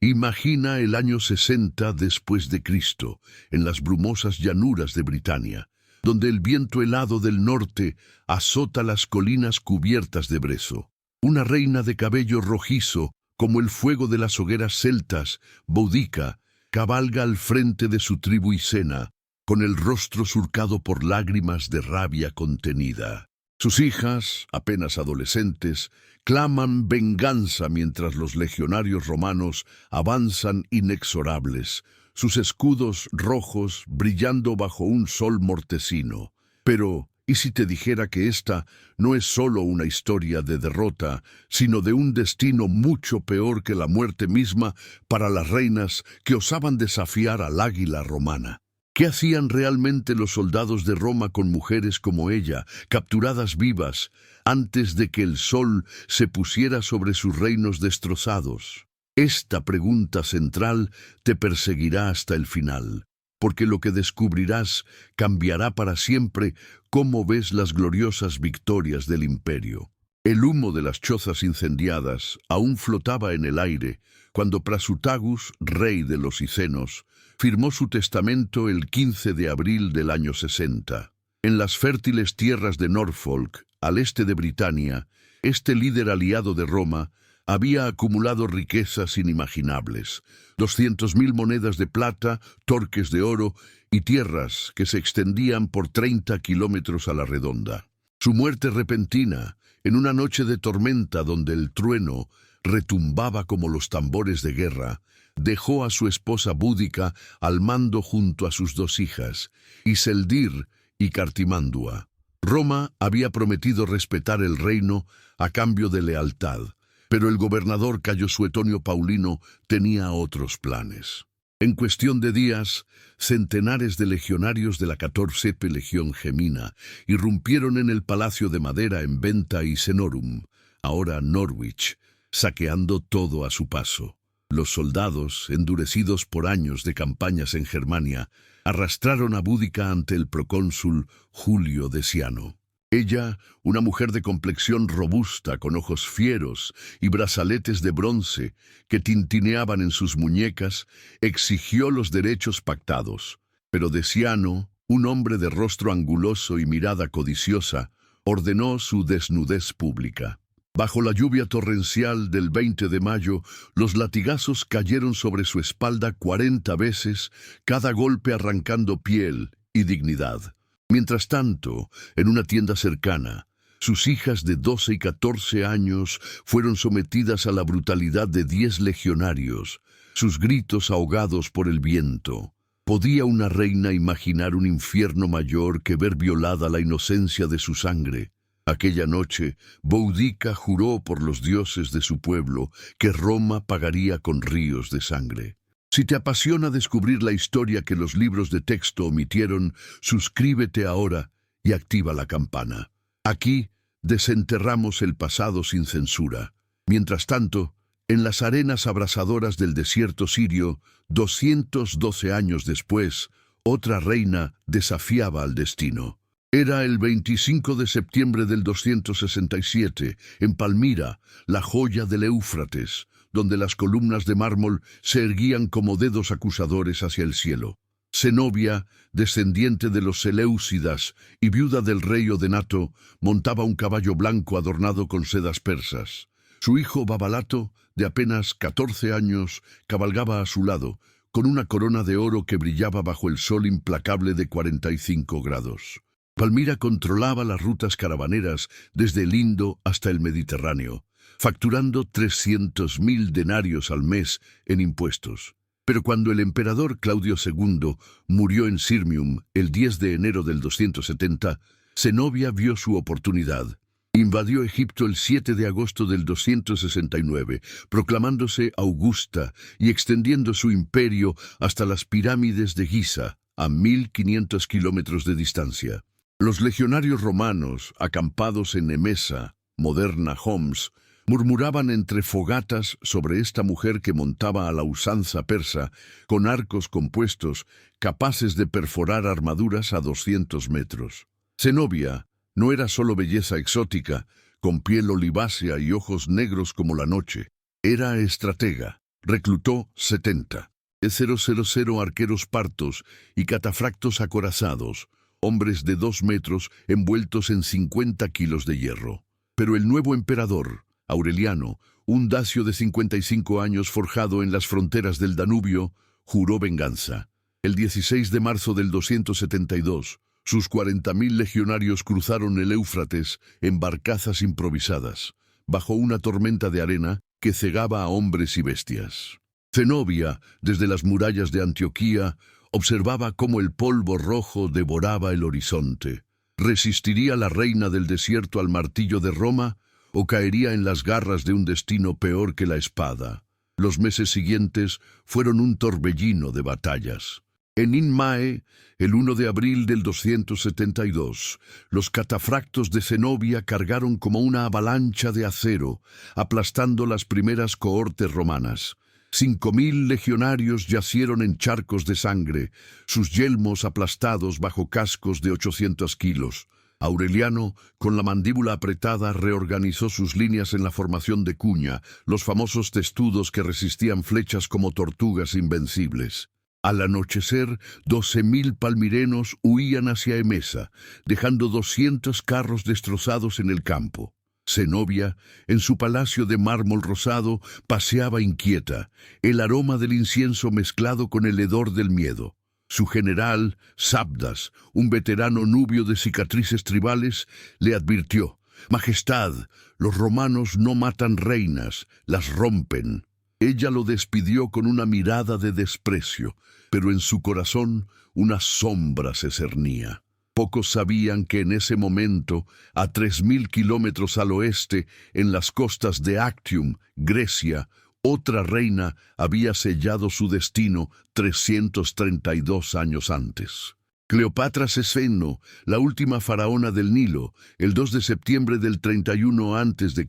Imagina el año 60 después de Cristo, en las brumosas llanuras de Britania, donde el viento helado del norte azota las colinas cubiertas de brezo. Una reina de cabello rojizo, como el fuego de las hogueras celtas, Boudica, cabalga al frente de su tribu Icena, con el rostro surcado por lágrimas de rabia contenida. Sus hijas, apenas adolescentes, claman venganza mientras los legionarios romanos avanzan inexorables, sus escudos rojos brillando bajo un sol mortecino. Pero, ¿y si te dijera que esta no es solo una historia de derrota, sino de un destino mucho peor que la muerte misma para las reinas que osaban desafiar al águila romana? ¿Qué hacían realmente los soldados de Roma con mujeres como ella, capturadas vivas, antes de que el sol se pusiera sobre sus reinos destrozados? Esta pregunta central te perseguirá hasta el final, porque lo que descubrirás cambiará para siempre cómo ves las gloriosas victorias del imperio. El humo de las chozas incendiadas aún flotaba en el aire cuando Prasutagus, rey de los Icenos, firmó su testamento el 15 de abril del año 60. En las fértiles tierras de Norfolk, al este de Britania, este líder aliado de Roma había acumulado riquezas inimaginables, 200.000 monedas de plata, torques de oro y tierras que se extendían por 30 kilómetros a la redonda. Su muerte repentina, en una noche de tormenta donde el trueno retumbaba como los tambores de guerra, dejó a su esposa Boudica al mando junto a sus dos hijas, Iseldir y Cartimandua. Roma había prometido respetar el reino a cambio de lealtad, pero el gobernador Cayo Suetonio Paulino tenía otros planes. En cuestión de días, centenares de legionarios de la 14ª Legión Gemina irrumpieron en el Palacio de Madera en Venta Icenorum, ahora Norwich, saqueando todo a su paso. Los soldados, endurecidos por años de campañas en Germania, arrastraron a Boudica ante el procónsul Julio Deciano. Ella, una mujer de complexión robusta, con ojos fieros y brazaletes de bronce que tintineaban en sus muñecas, exigió los derechos pactados. Pero Deciano, un hombre de rostro anguloso y mirada codiciosa, ordenó su desnudez pública. Bajo la lluvia torrencial del 20 de mayo, los latigazos cayeron sobre su espalda 40 veces, cada golpe arrancando piel y dignidad. Mientras tanto, en una tienda cercana, sus hijas de 12 y 14 años fueron sometidas a la brutalidad de 10 legionarios, sus gritos ahogados por el viento. ¿Podía una reina imaginar un infierno mayor que ver violada la inocencia de su sangre? Aquella noche, Boudica juró por los dioses de su pueblo que Roma pagaría con ríos de sangre. Si te apasiona descubrir la historia que los libros de texto omitieron, suscríbete ahora y activa la campana. Aquí desenterramos el pasado sin censura. Mientras tanto, en las arenas abrasadoras del desierto sirio, 212 años después, otra reina desafiaba al destino. Era el 25 de septiembre del 267, en Palmira, la joya del Éufrates, donde las columnas de mármol se erguían como dedos acusadores hacia el cielo. Zenobia, descendiente de los Seleucidas y viuda del rey Odenato, montaba un caballo blanco adornado con sedas persas. Su hijo Babalato, de apenas 14 años, cabalgaba a su lado, con una corona de oro que brillaba bajo el sol implacable de 45 grados. Palmira controlaba las rutas caravaneras desde el Indo hasta el Mediterráneo, facturando 300.000 denarios al mes en impuestos. Pero cuando el emperador Claudio II murió en Sirmium el 10 de enero del 270, Zenobia vio su oportunidad. Invadió Egipto el 7 de agosto del 269, proclamándose Augusta y extendiendo su imperio hasta las pirámides de Giza, a 1.500 kilómetros de distancia. Los legionarios romanos, acampados en Emesa, moderna Homs, murmuraban entre fogatas sobre esta mujer que montaba a la usanza persa, con arcos compuestos capaces de perforar armaduras a 200 metros. Zenobia no era solo belleza exótica, con piel olivácea y ojos negros como la noche. Era estratega. Reclutó 70. 000 arqueros partos y catafractos acorazados, hombres de 2 metros envueltos en 50 kilos de hierro. Pero el nuevo emperador, Aureliano, un dacio de 55 años forjado en las fronteras del Danubio, juró venganza. El 16 de marzo del 272, sus 40.000 legionarios cruzaron el Éufrates en barcazas improvisadas, bajo una tormenta de arena que cegaba a hombres y bestias. Zenobia, desde las murallas de Antioquía, observaba cómo el polvo rojo devoraba el horizonte. ¿Resistiría la reina del desierto al martillo de Roma o caería en las garras de un destino peor que la espada? Los meses siguientes fueron un torbellino de batallas. En Inmae, el 1 de abril del 272, los catafractos de Zenobia cargaron como una avalancha de acero, aplastando las primeras cohortes romanas. 5.000 legionarios yacieron en charcos de sangre, sus yelmos aplastados bajo cascos de 800 kilos. Aureliano, con la mandíbula apretada, reorganizó sus líneas en la formación de cuña, los famosos testudos que resistían flechas como tortugas invencibles. Al anochecer, 12.000 palmirenos huían hacia Emesa, dejando 200 carros destrozados en el campo. Zenobia, en su palacio de mármol rosado, paseaba inquieta, el aroma del incienso mezclado con el hedor del miedo. Su general, Sabdas, un veterano nubio de cicatrices tribales, le advirtió: «Majestad, los romanos no matan reinas, las rompen». Ella lo despidió con una mirada de desprecio, pero en su corazón una sombra se cernía. Pocos sabían que en ese momento, a 3.000 kilómetros al oeste, en las costas de Actium, Grecia, otra reina había sellado su destino 332 años antes. Cleopatra Seseno, la última faraona del Nilo, el 2 de septiembre del 31 a.C.,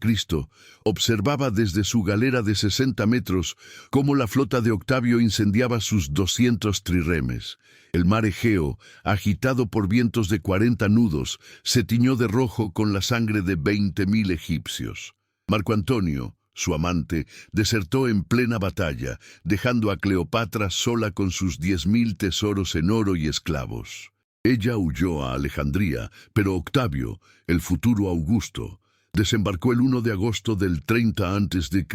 observaba desde su galera de 60 metros cómo la flota de Octavio incendiaba sus 200 triremes. El mar Egeo, agitado por vientos de 40 nudos, se tiñó de rojo con la sangre de 20.000 egipcios. Marco Antonio, su amante, desertó en plena batalla, dejando a Cleopatra sola con sus 10.000 tesoros en oro y esclavos. Ella huyó a Alejandría, pero Octavio, el futuro Augusto, desembarcó el 1 de agosto del 30 a.C.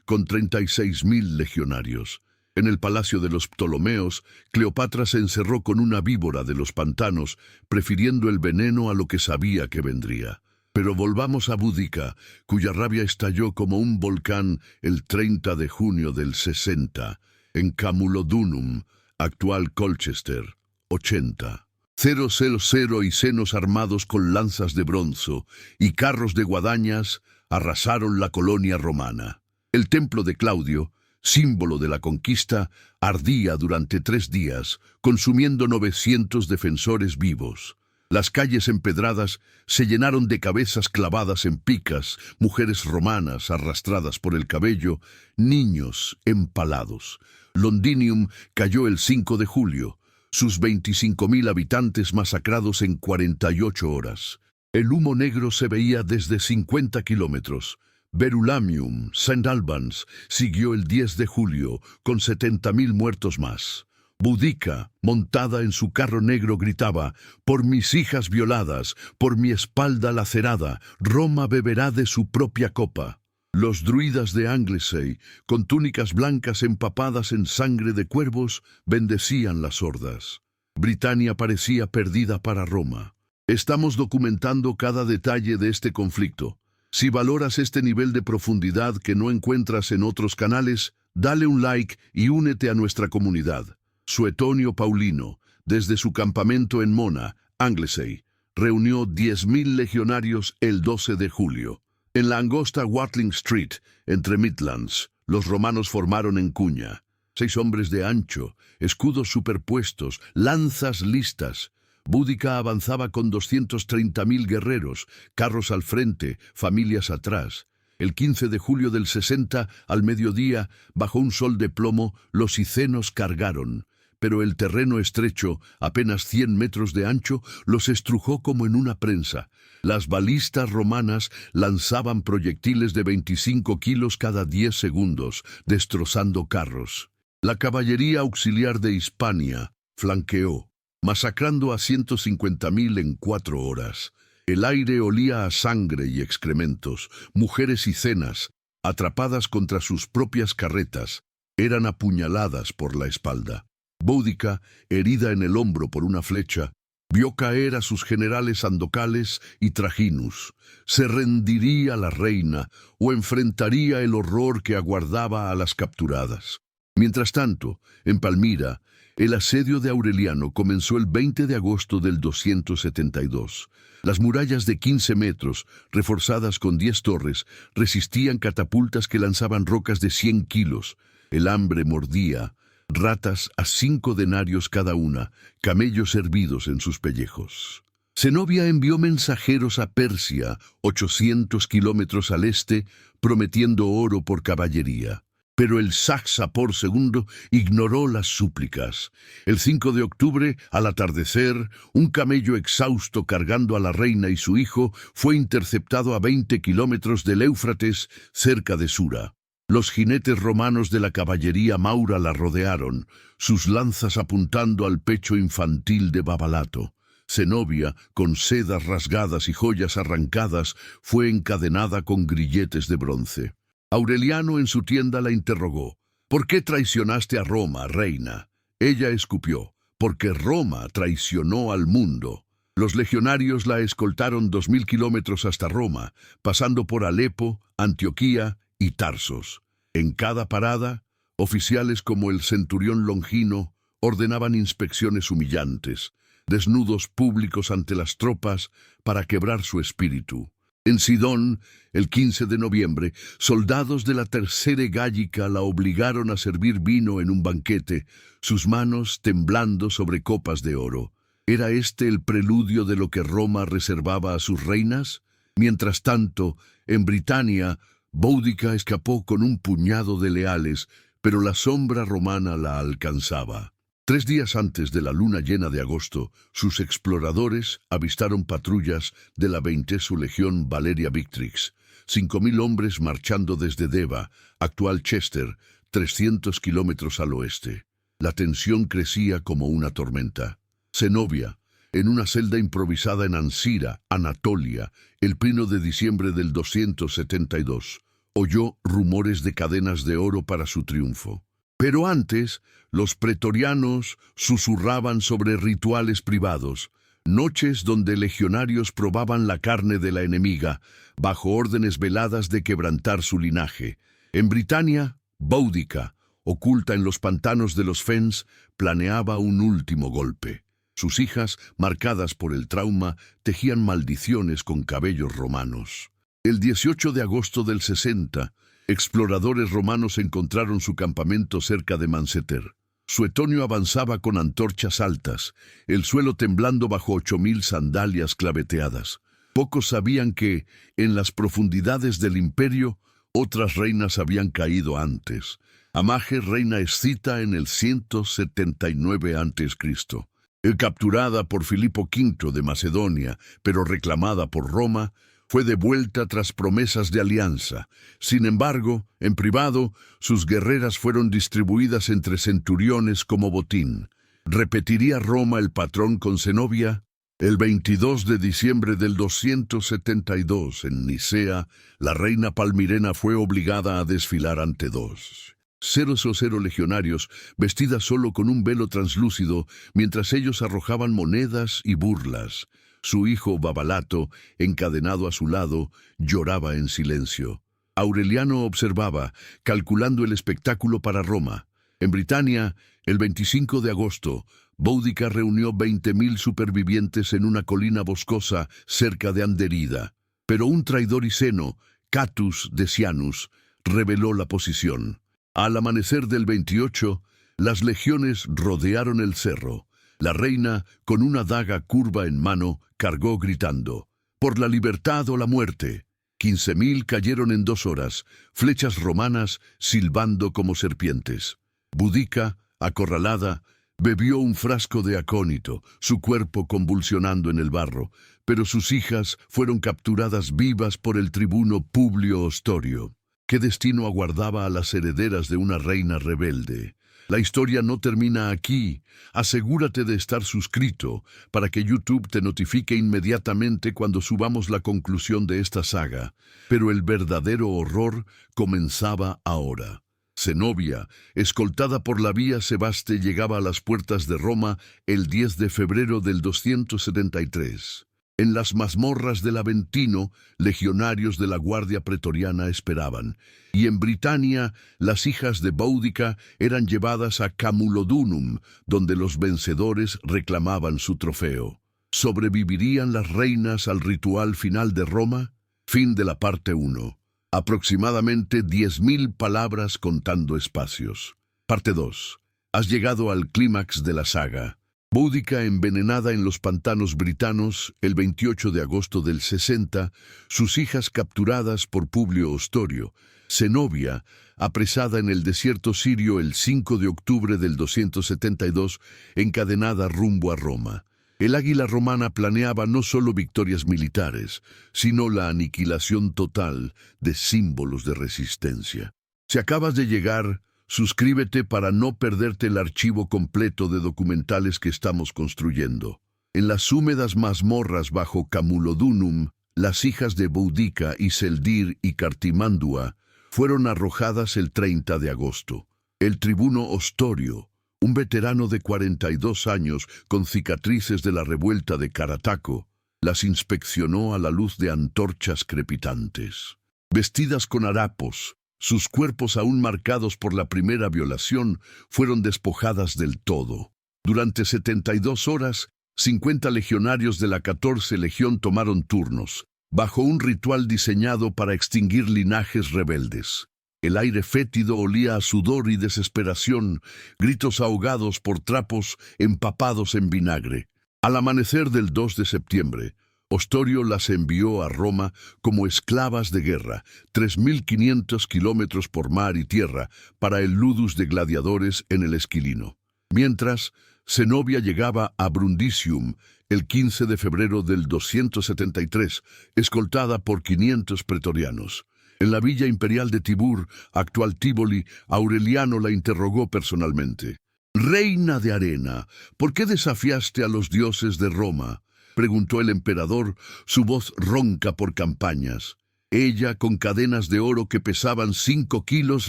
con 36.000 legionarios. En el palacio de los Ptolomeos, Cleopatra se encerró con una víbora de los pantanos, prefiriendo el veneno a lo que sabía que vendría. Pero volvamos a Boudica, cuya rabia estalló como un volcán el 30 de junio del 60, en Camulodunum, actual Colchester, 80. 000 y senos armados con lanzas de bronzo y carros de guadañas arrasaron la colonia romana. El templo de Claudio, símbolo de la conquista, ardía durante 3 días, consumiendo 900 defensores vivos. Las calles empedradas se llenaron de cabezas clavadas en picas, mujeres romanas arrastradas por el cabello, niños empalados. Londinium cayó el 5 de julio, sus 25.000 habitantes masacrados en 48 horas. El humo negro se veía desde 50 kilómetros. Verulamium, St. Albans, siguió el 10 de julio, con 70.000 muertos más. Boudica, montada en su carro negro, gritaba: «Por mis hijas violadas, por mi espalda lacerada, Roma beberá de su propia copa». Los druidas de Anglesey, con túnicas blancas empapadas en sangre de cuervos, bendecían las hordas. Britania parecía perdida para Roma. Estamos documentando cada detalle de este conflicto. Si valoras este nivel de profundidad que no encuentras en otros canales, dale un like y únete a nuestra comunidad. Suetonio Paulino, desde su campamento en Mona, Anglesey, reunió 10.000 legionarios el 12 de julio. En la angosta Watling Street, entre Midlands, los romanos formaron en cuña. 6 hombres de ancho, escudos superpuestos, lanzas listas. Boudica avanzaba con 230.000 guerreros, carros al frente, familias atrás. El 15 de julio del 60, al mediodía, bajo un sol de plomo, los icenos cargaron. pero el terreno estrecho, apenas 100 metros de ancho, los estrujó como en una prensa. Las balistas romanas lanzaban proyectiles de 25 kilos cada 10 segundos, destrozando carros. La caballería auxiliar de Hispania flanqueó, masacrando a 150.000 en 4 horas. El aire olía a sangre y excrementos. Mujeres y cenas, atrapadas contra sus propias carretas, eran apuñaladas por la espalda. Boudica, herida en el hombro por una flecha, vio caer a sus generales Andocales y Trajinus. ¿Se rendiría la reina o enfrentaría el horror que aguardaba a las capturadas? Mientras tanto, en Palmira, el asedio de Aureliano comenzó el 20 de agosto del 272. Las murallas de 15 metros, reforzadas con 10 torres, resistían catapultas que lanzaban rocas de 100 kilos. El hambre mordía, ratas a 5 denarios cada una, camellos hervidos en sus pellejos. Zenobia envió mensajeros a Persia, 800 kilómetros al este, prometiendo oro por caballería. Pero el Sapor II ignoró las súplicas. El 5 de octubre, al atardecer, un camello exhausto cargando a la reina y su hijo fue interceptado a 20 kilómetros del Éufrates, cerca de Sura. Los jinetes romanos de la caballería maura la rodearon, sus lanzas apuntando al pecho infantil de Babalato. Zenobia, con sedas rasgadas y joyas arrancadas, fue encadenada con grilletes de bronce. Aureliano en su tienda la interrogó. ¿Por qué traicionaste a Roma, reina? Ella escupió. Porque Roma traicionó al mundo. Los legionarios la escoltaron 2000 kilómetros hasta Roma, pasando por Alepo, Antioquía y Tarsos. En cada parada, oficiales como el centurión Longino ordenaban inspecciones humillantes, desnudos públicos ante las tropas para quebrar su espíritu. En Sidón, el 15 de noviembre, soldados de la Tercera Gálica la obligaron a servir vino en un banquete, sus manos temblando sobre copas de oro. ¿Era este el preludio de lo que Roma reservaba a sus reinas? Mientras tanto, en Britania, Boudica escapó con un puñado de leales, pero la sombra romana la alcanzaba. 3 días antes de la luna llena de agosto, sus exploradores avistaron patrullas de la 20ª Legión Valeria Victrix, 5.000 hombres marchando desde Deva, actual Chester, 300 kilómetros al oeste. La tensión crecía como una tormenta. Zenobia, en una celda improvisada en Ancira, Anatolia, el 1 de diciembre del 272, oyó rumores de cadenas de oro para su triunfo. Pero antes, los pretorianos susurraban sobre rituales privados, noches donde legionarios probaban la carne de la enemiga, bajo órdenes veladas de quebrantar su linaje. En Britania, Boudica, oculta en los pantanos de los Fens, planeaba un último golpe. Sus hijas, marcadas por el trauma, tejían maldiciones con cabellos romanos. El 18 de agosto del 60, exploradores romanos encontraron su campamento cerca de Manceter. Suetonio avanzaba con antorchas altas, el suelo temblando bajo 8.000 sandalias claveteadas. Pocos sabían que, en las profundidades del imperio, otras reinas habían caído antes. Amage, reina escita en el 179 a.C. Capturada por Filipo V de Macedonia, pero reclamada por Roma, fue devuelta tras promesas de alianza. Sin embargo, en privado, sus guerreras fueron distribuidas entre centuriones como botín. ¿Repetiría Roma el patrón con Zenobia? El 22 de diciembre del 272, en Nicea, la reina palmirena fue obligada a desfilar ante 200 legionarios, vestidas solo con un velo translúcido, mientras ellos arrojaban monedas y burlas. Su hijo Babalato, encadenado a su lado, lloraba en silencio. Aureliano observaba, calculando el espectáculo para Roma. En Britania, el 25 de agosto, Boudica reunió 20.000 supervivientes en una colina boscosa cerca de Anderida. Pero un traidor iceno, Catus Decianus, reveló la posición. Al amanecer del 28, las legiones rodearon el cerro. La reina, con una daga curva en mano, cargó gritando: «¡Por la libertad o la muerte!». 15.000 cayeron en 2 horas, flechas romanas silbando como serpientes. Boudica, acorralada, Bebió un frasco de acónito, su cuerpo convulsionando en el barro, pero sus hijas fueron capturadas vivas por el tribuno Publio Ostorio. ¿Qué destino aguardaba a las herederas de una reina rebelde? La historia no termina aquí. Asegúrate de estar suscrito para que YouTube te notifique inmediatamente cuando subamos la conclusión de esta saga. Pero el verdadero horror comenzaba ahora. Zenobia, escoltada por la vía Sebaste, llegaba a las puertas de Roma el 10 de febrero del 273. En las mazmorras del Aventino, legionarios de la Guardia Pretoriana esperaban, y en Britania las hijas de Boudica eran llevadas a Camulodunum, donde los vencedores reclamaban su trofeo. ¿Sobrevivirían las reinas al ritual final de Roma? Fin de la parte 1. Aproximadamente 10.000 palabras contando espacios. Parte 2. Has llegado al clímax de la saga. Boudica envenenada en los pantanos britanos el 28 de agosto del 60, sus hijas capturadas por Publio Ostorio, Zenobia, apresada en el desierto sirio el 5 de octubre del 272, encadenada rumbo a Roma. El águila romana planeaba no solo victorias militares, sino la aniquilación total de símbolos de resistencia. Si acabas de llegar, suscríbete para no perderte el archivo completo de documentales que estamos construyendo. En las húmedas mazmorras bajo Camulodunum, las hijas de Boudica, Iseldir y Cartimandua fueron arrojadas el 30 de agosto. El tribuno Ostorio, un veterano de 42 años con cicatrices de la revuelta de Carataco, las inspeccionó a la luz de antorchas crepitantes. Vestidas con harapos, sus cuerpos aún marcados por la primera violación fueron despojadas del todo. Durante 72 horas, 50 legionarios de la 14 Legión tomaron turnos, bajo un ritual diseñado para extinguir linajes rebeldes. El aire fétido olía a sudor y desesperación, gritos ahogados por trapos empapados en vinagre. Al amanecer del 2 de septiembre, Ostorio las envió a Roma como esclavas de guerra, 3.500 kilómetros por mar y tierra, para el ludus de gladiadores en el Esquilino. Mientras, Zenobia llegaba a Brundisium el 15 de febrero del 273, escoltada por 500 pretorianos. En la villa imperial de Tibur, actual Tívoli, Aureliano la interrogó personalmente. «Reina de arena, ¿por qué desafiaste a los dioses de Roma?», preguntó el emperador, su voz ronca por campañas. Ella, con cadenas de oro que pesaban 5 kilos,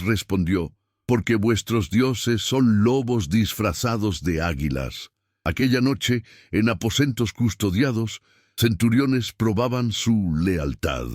respondió: «Porque vuestros dioses son lobos disfrazados de águilas». Aquella noche, en aposentos custodiados, centuriones probaban su lealtad,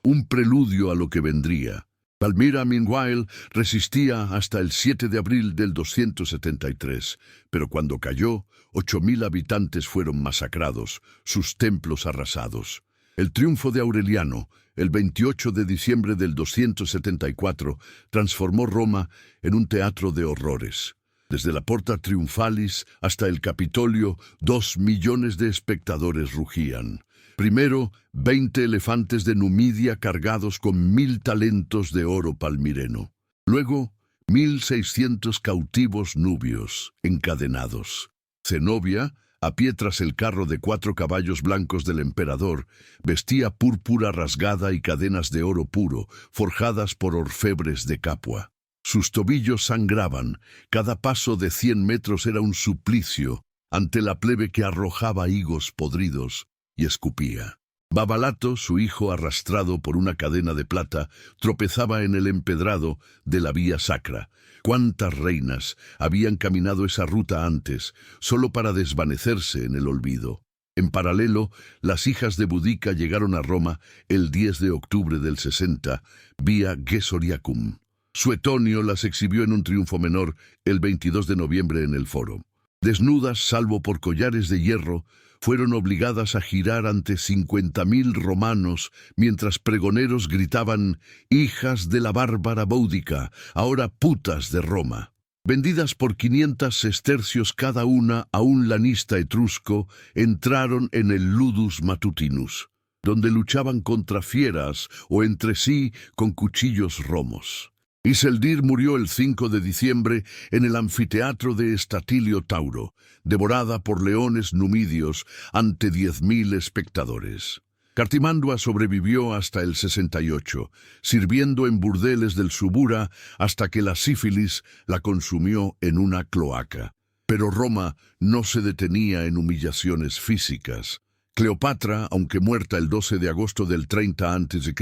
un preludio a lo que vendría. Palmira, meanwhile, resistía hasta el 7 de abril del 273, pero cuando cayó, 8.000 habitantes fueron masacrados, sus templos arrasados. El triunfo de Aureliano, el 28 de diciembre del 274, transformó Roma en un teatro de horrores. Desde la Porta Triunfalis hasta el Capitolio, 2 millones de espectadores rugían. Primero, 20 elefantes de Numidia cargados con 1.000 talentos de oro palmireno. Luego, 1.600 cautivos nubios, encadenados. Zenobia, a pie tras el carro de 4 caballos blancos del emperador, vestía púrpura rasgada y cadenas de oro puro, forjadas por orfebres de Capua. Sus tobillos sangraban, cada paso de 100 metros era un suplicio ante la plebe que arrojaba higos podridos y escupía. Babalato, su hijo arrastrado por una cadena de plata, tropezaba en el empedrado de la vía sacra. ¿Cuántas reinas habían caminado esa ruta antes, solo para desvanecerse en el olvido? En paralelo, las hijas de Boudica llegaron a Roma el 10 de octubre del 60, vía Gesoriacum. Suetonio las exhibió en un triunfo menor el 22 de noviembre en el foro. Desnudas, salvo por collares de hierro, fueron obligadas a girar ante 50.000 romanos, mientras pregoneros gritaban: «Hijas de la bárbara Boudica, ahora putas de Roma». Vendidas por 500 sestercios cada una a un lanista etrusco, entraron en el Ludus Matutinus, donde luchaban contra fieras o entre sí con cuchillos romos. Iseldir murió el 5 de diciembre en el anfiteatro de Estatilio Tauro, devorada por leones numidios ante 10.000 espectadores. Cartimandua sobrevivió hasta el 68, sirviendo en burdeles del Subura hasta que la sífilis la consumió en una cloaca. Pero Roma no se detenía en humillaciones físicas. Cleopatra, aunque muerta el 12 de agosto del 30 a.C.,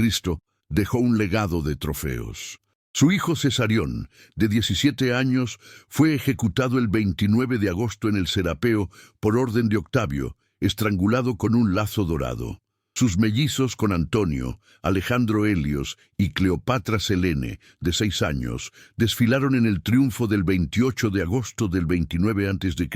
dejó un legado de trofeos. Su hijo Cesarión, de 17 años, fue ejecutado el 29 de agosto en el Serapeo por orden de Octavio, estrangulado con un lazo dorado. Sus mellizos con Antonio, Alejandro Helios y Cleopatra Selene, de 6 años, desfilaron en el triunfo del 28 de agosto del 29 a.C.,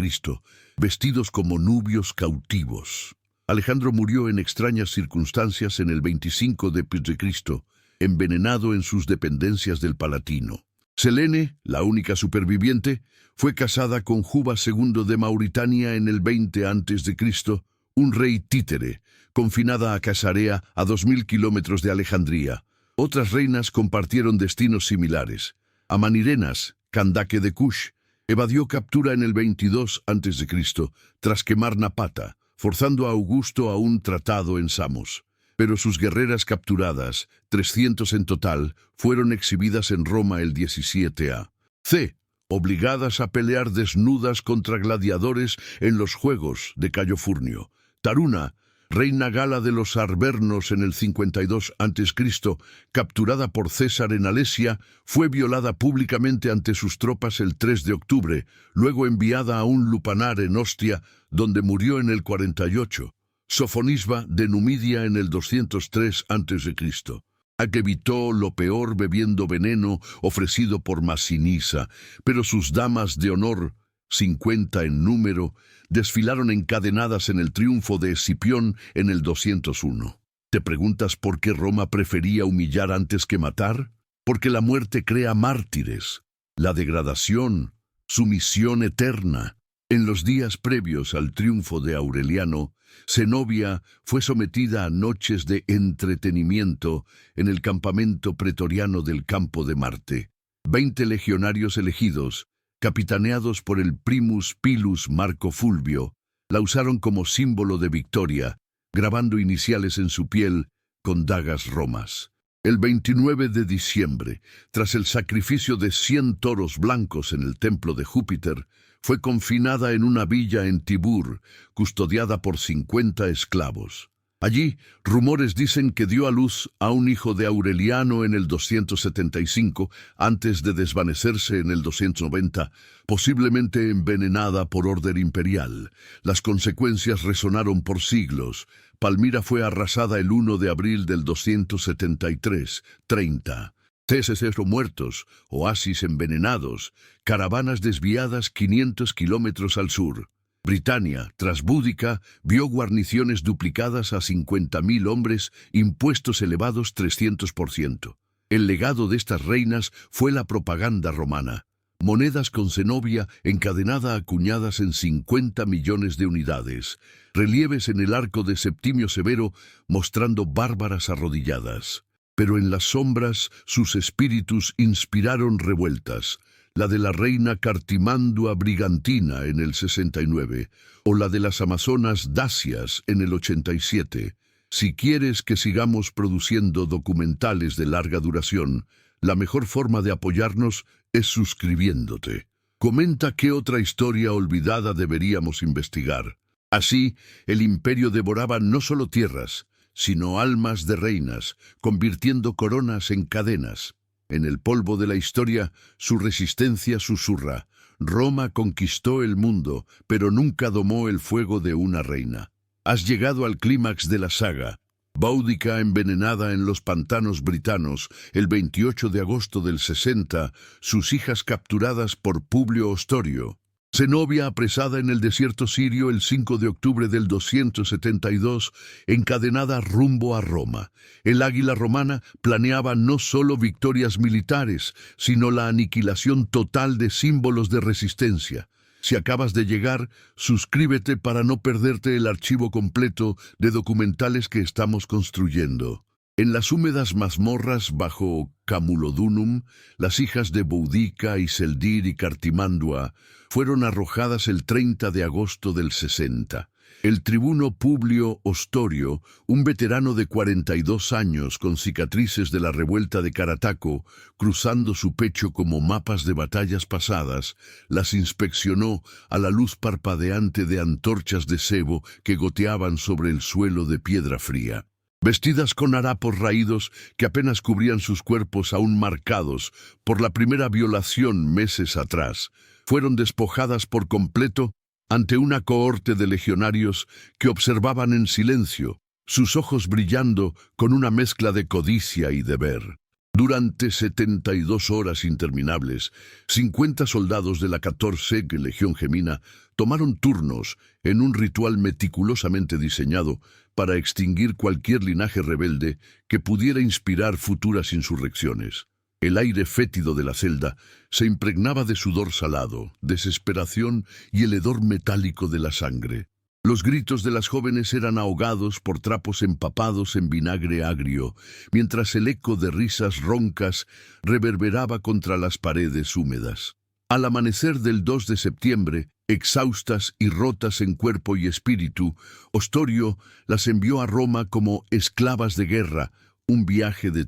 vestidos como nubios cautivos. Alejandro murió en extrañas circunstancias en el 25 de Cristo, envenenado en sus dependencias del Palatino. Selene, la única superviviente, fue casada con Juba II de Mauritania en el 20 a.C., un rey títere, confinada a Casarea a 2.000 kilómetros de Alejandría. Otras reinas compartieron destinos similares. Amanirenas, Candace de Kush, evadió captura en el 22 a.C., tras quemar Napata, forzando a Augusto a un tratado en Samos. Pero sus guerreras capturadas, 300 en total, fueron exhibidas en Roma el 17 a.C., obligadas a pelear desnudas contra gladiadores en los Juegos de Cayo Furnio. Taruna, reina gala de los arvernos en el 52 a.C., capturada por César en Alesia, fue violada públicamente ante sus tropas el 3 de octubre, luego enviada a un lupanar en Ostia, donde murió en el 48. Sofonisba de Numidia en el 203 a.C. evitó lo peor bebiendo veneno ofrecido por Masinisa, pero sus damas de honor, 50 en número, desfilaron encadenadas en el triunfo de Escipión en el 201. ¿Te preguntas por qué Roma prefería humillar antes que matar? Porque la muerte crea mártires, la degradación, sumisión eterna. En los días previos al triunfo de Aureliano, Zenobia fue sometida a noches de entretenimiento en el campamento pretoriano del Campo de Marte. 20 legionarios elegidos, capitaneados por el primus pilus Marco Fulvio, la usaron como símbolo de victoria, grabando iniciales en su piel con dagas romas. El 29 de diciembre, tras el sacrificio de 100 toros blancos en el templo de Júpiter, fue confinada en una villa en Tibur, custodiada por 50 esclavos. Allí, rumores dicen que dio a luz a un hijo de Aureliano en el 275, antes de desvanecerse en el 290, posiblemente envenenada por orden imperial. Las consecuencias resonaron por siglos. Palmira fue arrasada el 1 de abril del 273, 30. Teses muertos, oasis envenenados, caravanas desviadas 500 kilómetros al sur. Britania, tras Búdica, vio guarniciones duplicadas a 50.000 hombres, impuestos elevados 300%. El legado de estas reinas fue la propaganda romana. Monedas con Zenobia encadenada acuñadas en 50 millones de unidades. Relieves en el arco de Septimio Severo mostrando bárbaras arrodilladas. Pero en las sombras sus espíritus inspiraron revueltas. La de la reina Cartimandua Brigantina en el 69, o la de las amazonas Dacias en el 87. Si quieres que sigamos produciendo documentales de larga duración, la mejor forma de apoyarnos es suscribiéndote. Comenta qué otra historia olvidada deberíamos investigar. Así, el imperio devoraba no solo tierras, sino almas de reinas, convirtiendo coronas en cadenas. En el polvo de la historia, su resistencia susurra. Roma conquistó el mundo, pero nunca domó el fuego de una reina. Has llegado al clímax de la saga. Boudica envenenada en los pantanos britanos el 28 de agosto del 60, sus hijas capturadas por Publio Ostorio. Zenobia apresada en el desierto sirio el 5 de octubre del 272, encadenada rumbo a Roma. El águila romana planeaba no solo victorias militares, sino la aniquilación total de símbolos de resistencia. Si acabas de llegar, suscríbete para no perderte el archivo completo de documentales que estamos construyendo. En las húmedas mazmorras bajo Camulodunum, las hijas de Boudica, Iseldir y Cartimandua fueron arrojadas el 30 de agosto del 60. El tribuno Publio Ostorio, un veterano de 42 años con cicatrices de la revuelta de Carataco, cruzando su pecho como mapas de batallas pasadas, las inspeccionó a la luz parpadeante de antorchas de sebo que goteaban sobre el suelo de piedra fría. Vestidas con harapos raídos que apenas cubrían sus cuerpos aún marcados por la primera violación meses atrás, fueron despojadas por completo ante una cohorte de legionarios que observaban en silencio, sus ojos brillando con una mezcla de codicia y deber. Durante 72 horas interminables, 50 soldados de la 14 Legión Gemina tomaron turnos en un ritual meticulosamente diseñado para extinguir cualquier linaje rebelde que pudiera inspirar futuras insurrecciones. El aire fétido de la celda se impregnaba de sudor salado, desesperación y el hedor metálico de la sangre. Los gritos de las jóvenes eran ahogados por trapos empapados en vinagre agrio, mientras el eco de risas roncas reverberaba contra las paredes húmedas. Al amanecer del 2 de septiembre, exhaustas y rotas en cuerpo y espíritu, Ostorio las envió a Roma como esclavas de guerra, un viaje de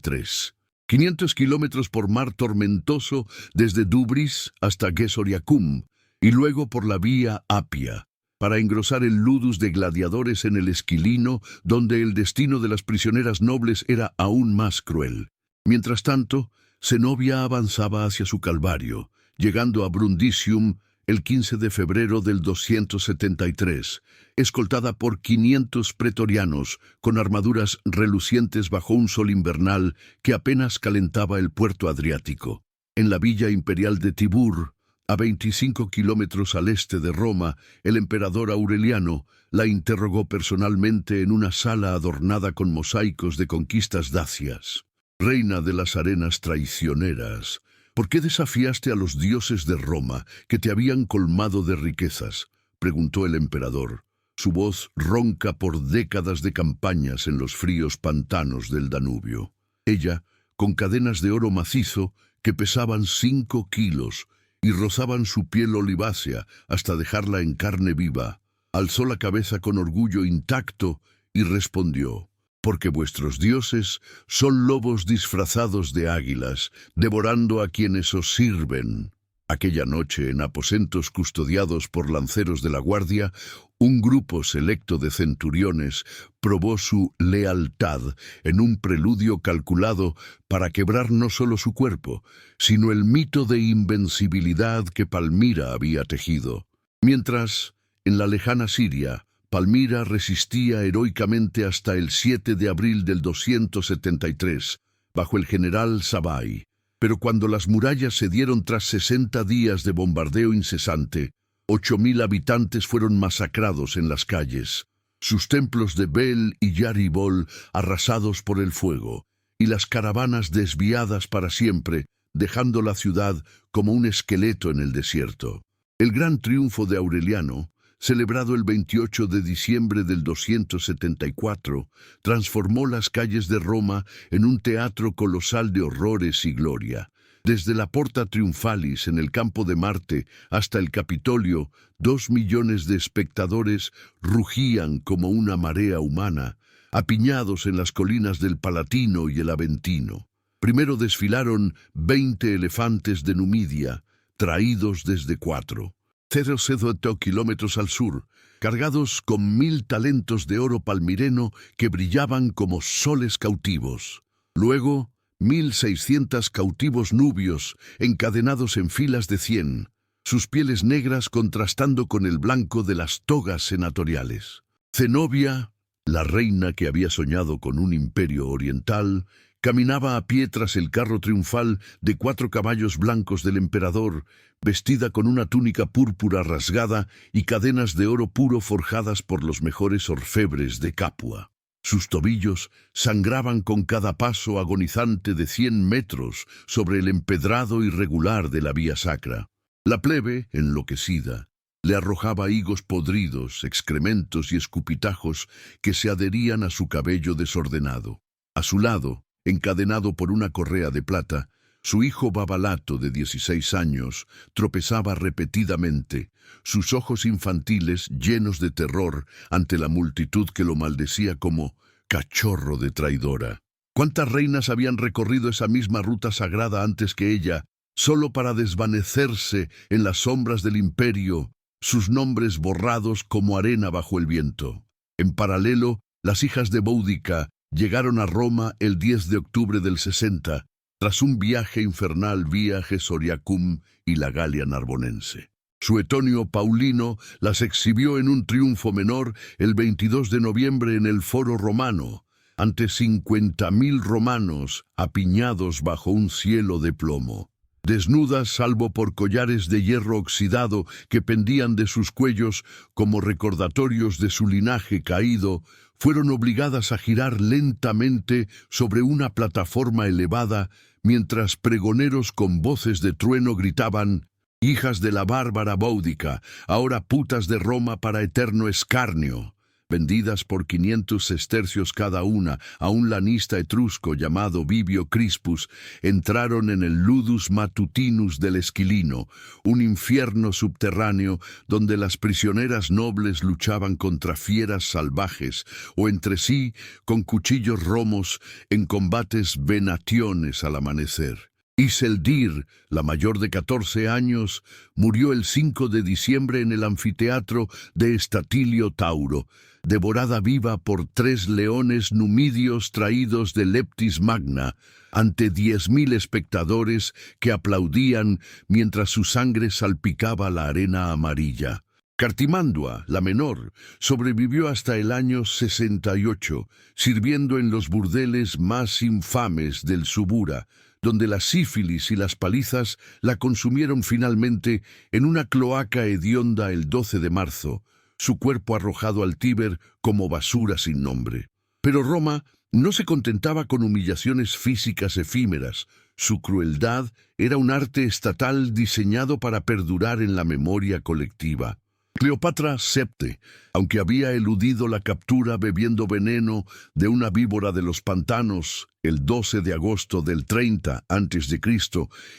500 kilómetros por mar tormentoso desde Dubris hasta Gesoriacum y luego por la vía Apia, para engrosar el ludus de gladiadores en el Esquilino, donde el destino de las prisioneras nobles era aún más cruel. Mientras tanto, Zenobia avanzaba hacia su calvario, llegando a Brundisium el 15 de febrero del 273, escoltada por 500 pretorianos con armaduras relucientes bajo un sol invernal que apenas calentaba el puerto Adriático. En la villa imperial de Tibur, a 25 kilómetros al este de Roma, el emperador Aureliano la interrogó personalmente en una sala adornada con mosaicos de conquistas dacias. «Reina de las arenas traicioneras, ¿por qué desafiaste a los dioses de Roma que te habían colmado de riquezas?», preguntó el emperador, su voz ronca por décadas de campañas en los fríos pantanos del Danubio. Ella, con cadenas de oro macizo que pesaban 5 kilos y rozaban su piel olivácea hasta dejarla en carne viva, alzó la cabeza con orgullo intacto y respondió: «Porque vuestros dioses son lobos disfrazados de águilas, devorando a quienes os sirven». Aquella noche, en aposentos custodiados por lanceros de la guardia, un grupo selecto de centuriones probó su lealtad en un preludio calculado para quebrar no solo su cuerpo, sino el mito de invencibilidad que Palmira había tejido. Mientras, en la lejana Siria, Palmira resistía heroicamente hasta el 7 de abril del 273, bajo el general Sabai. Pero cuando las murallas cedieron tras 60 días de bombardeo incesante, 8.000 habitantes fueron masacrados en las calles, sus templos de Bel y Yaribol arrasados por el fuego, y las caravanas desviadas para siempre, dejando la ciudad como un esqueleto en el desierto. El gran triunfo de Aureliano, celebrado el 28 de diciembre del 274, transformó las calles de Roma en un teatro colosal de horrores y gloria. Desde la Porta Triunfalis en el campo de Marte hasta el Capitolio, 2 millones de espectadores rugían como una marea humana, apiñados en las colinas del Palatino y el Aventino. Primero desfilaron 20 elefantes de Numidia, traídos desde 0,8 kilómetros al sur, cargados con 1.000 talentos de oro palmireno que brillaban como soles cautivos. Luego, 1.600 cautivos nubios encadenados en filas de 100, sus pieles negras contrastando con el blanco de las togas senatoriales. Zenobia, la reina que había soñado con un imperio oriental, caminaba a pie tras el carro triunfal de 4 caballos blancos del emperador, vestida con una túnica púrpura rasgada y cadenas de oro puro forjadas por los mejores orfebres de Capua. Sus tobillos sangraban con cada paso agonizante de 100 metros sobre el empedrado irregular de la vía sacra. La plebe, enloquecida, le arrojaba higos podridos, excrementos y escupitajos que se adherían a su cabello desordenado. A su lado, encadenado por una correa de plata, su hijo Babalato, de 16 años, tropezaba repetidamente, sus ojos infantiles llenos de terror ante la multitud que lo maldecía como cachorro de traidora. ¿Cuántas reinas habían recorrido esa misma ruta sagrada antes que ella, solo para desvanecerse en las sombras del imperio, sus nombres borrados como arena bajo el viento? En paralelo, las hijas de Boudica llegaron a Roma el 10 de octubre del 60, tras un viaje infernal vía Gesoriacum y la Galia Narbonense. Suetonio Paulino las exhibió en un triunfo menor el 22 de noviembre en el Foro Romano, ante 50.000 romanos apiñados bajo un cielo de plomo. Desnudas salvo por collares de hierro oxidado que pendían de sus cuellos como recordatorios de su linaje caído, fueron obligadas a girar lentamente sobre una plataforma elevada mientras pregoneros con voces de trueno gritaban: «Hijas de la bárbara Boudica, ahora putas de Roma para eterno escarnio», vendidas por 500 sestercios cada una a un lanista etrusco llamado Vivio Crispus, entraron en el Ludus Matutinus del Esquilino, un infierno subterráneo donde las prisioneras nobles luchaban contra fieras salvajes o entre sí con cuchillos romos en combates venationes al amanecer. Iseldir, la mayor de 14 años, murió el 5 de diciembre en el anfiteatro de Estatilio Tauro, devorada viva por 3 leones numidios traídos de Leptis Magna, ante 10.000 espectadores que aplaudían mientras su sangre salpicaba la arena amarilla. Cartimandua, la menor, sobrevivió hasta el año 68, sirviendo en los burdeles más infames del Subura, donde la sífilis y las palizas la consumieron finalmente en una cloaca hedionda el 12 de marzo, su cuerpo arrojado al Tíber como basura sin nombre. Pero Roma no se contentaba con humillaciones físicas efímeras. Su crueldad era un arte estatal diseñado para perdurar en la memoria colectiva. Cleopatra VII, aunque había eludido la captura bebiendo veneno de una víbora de los pantanos el 12 de agosto del 30 a.C.,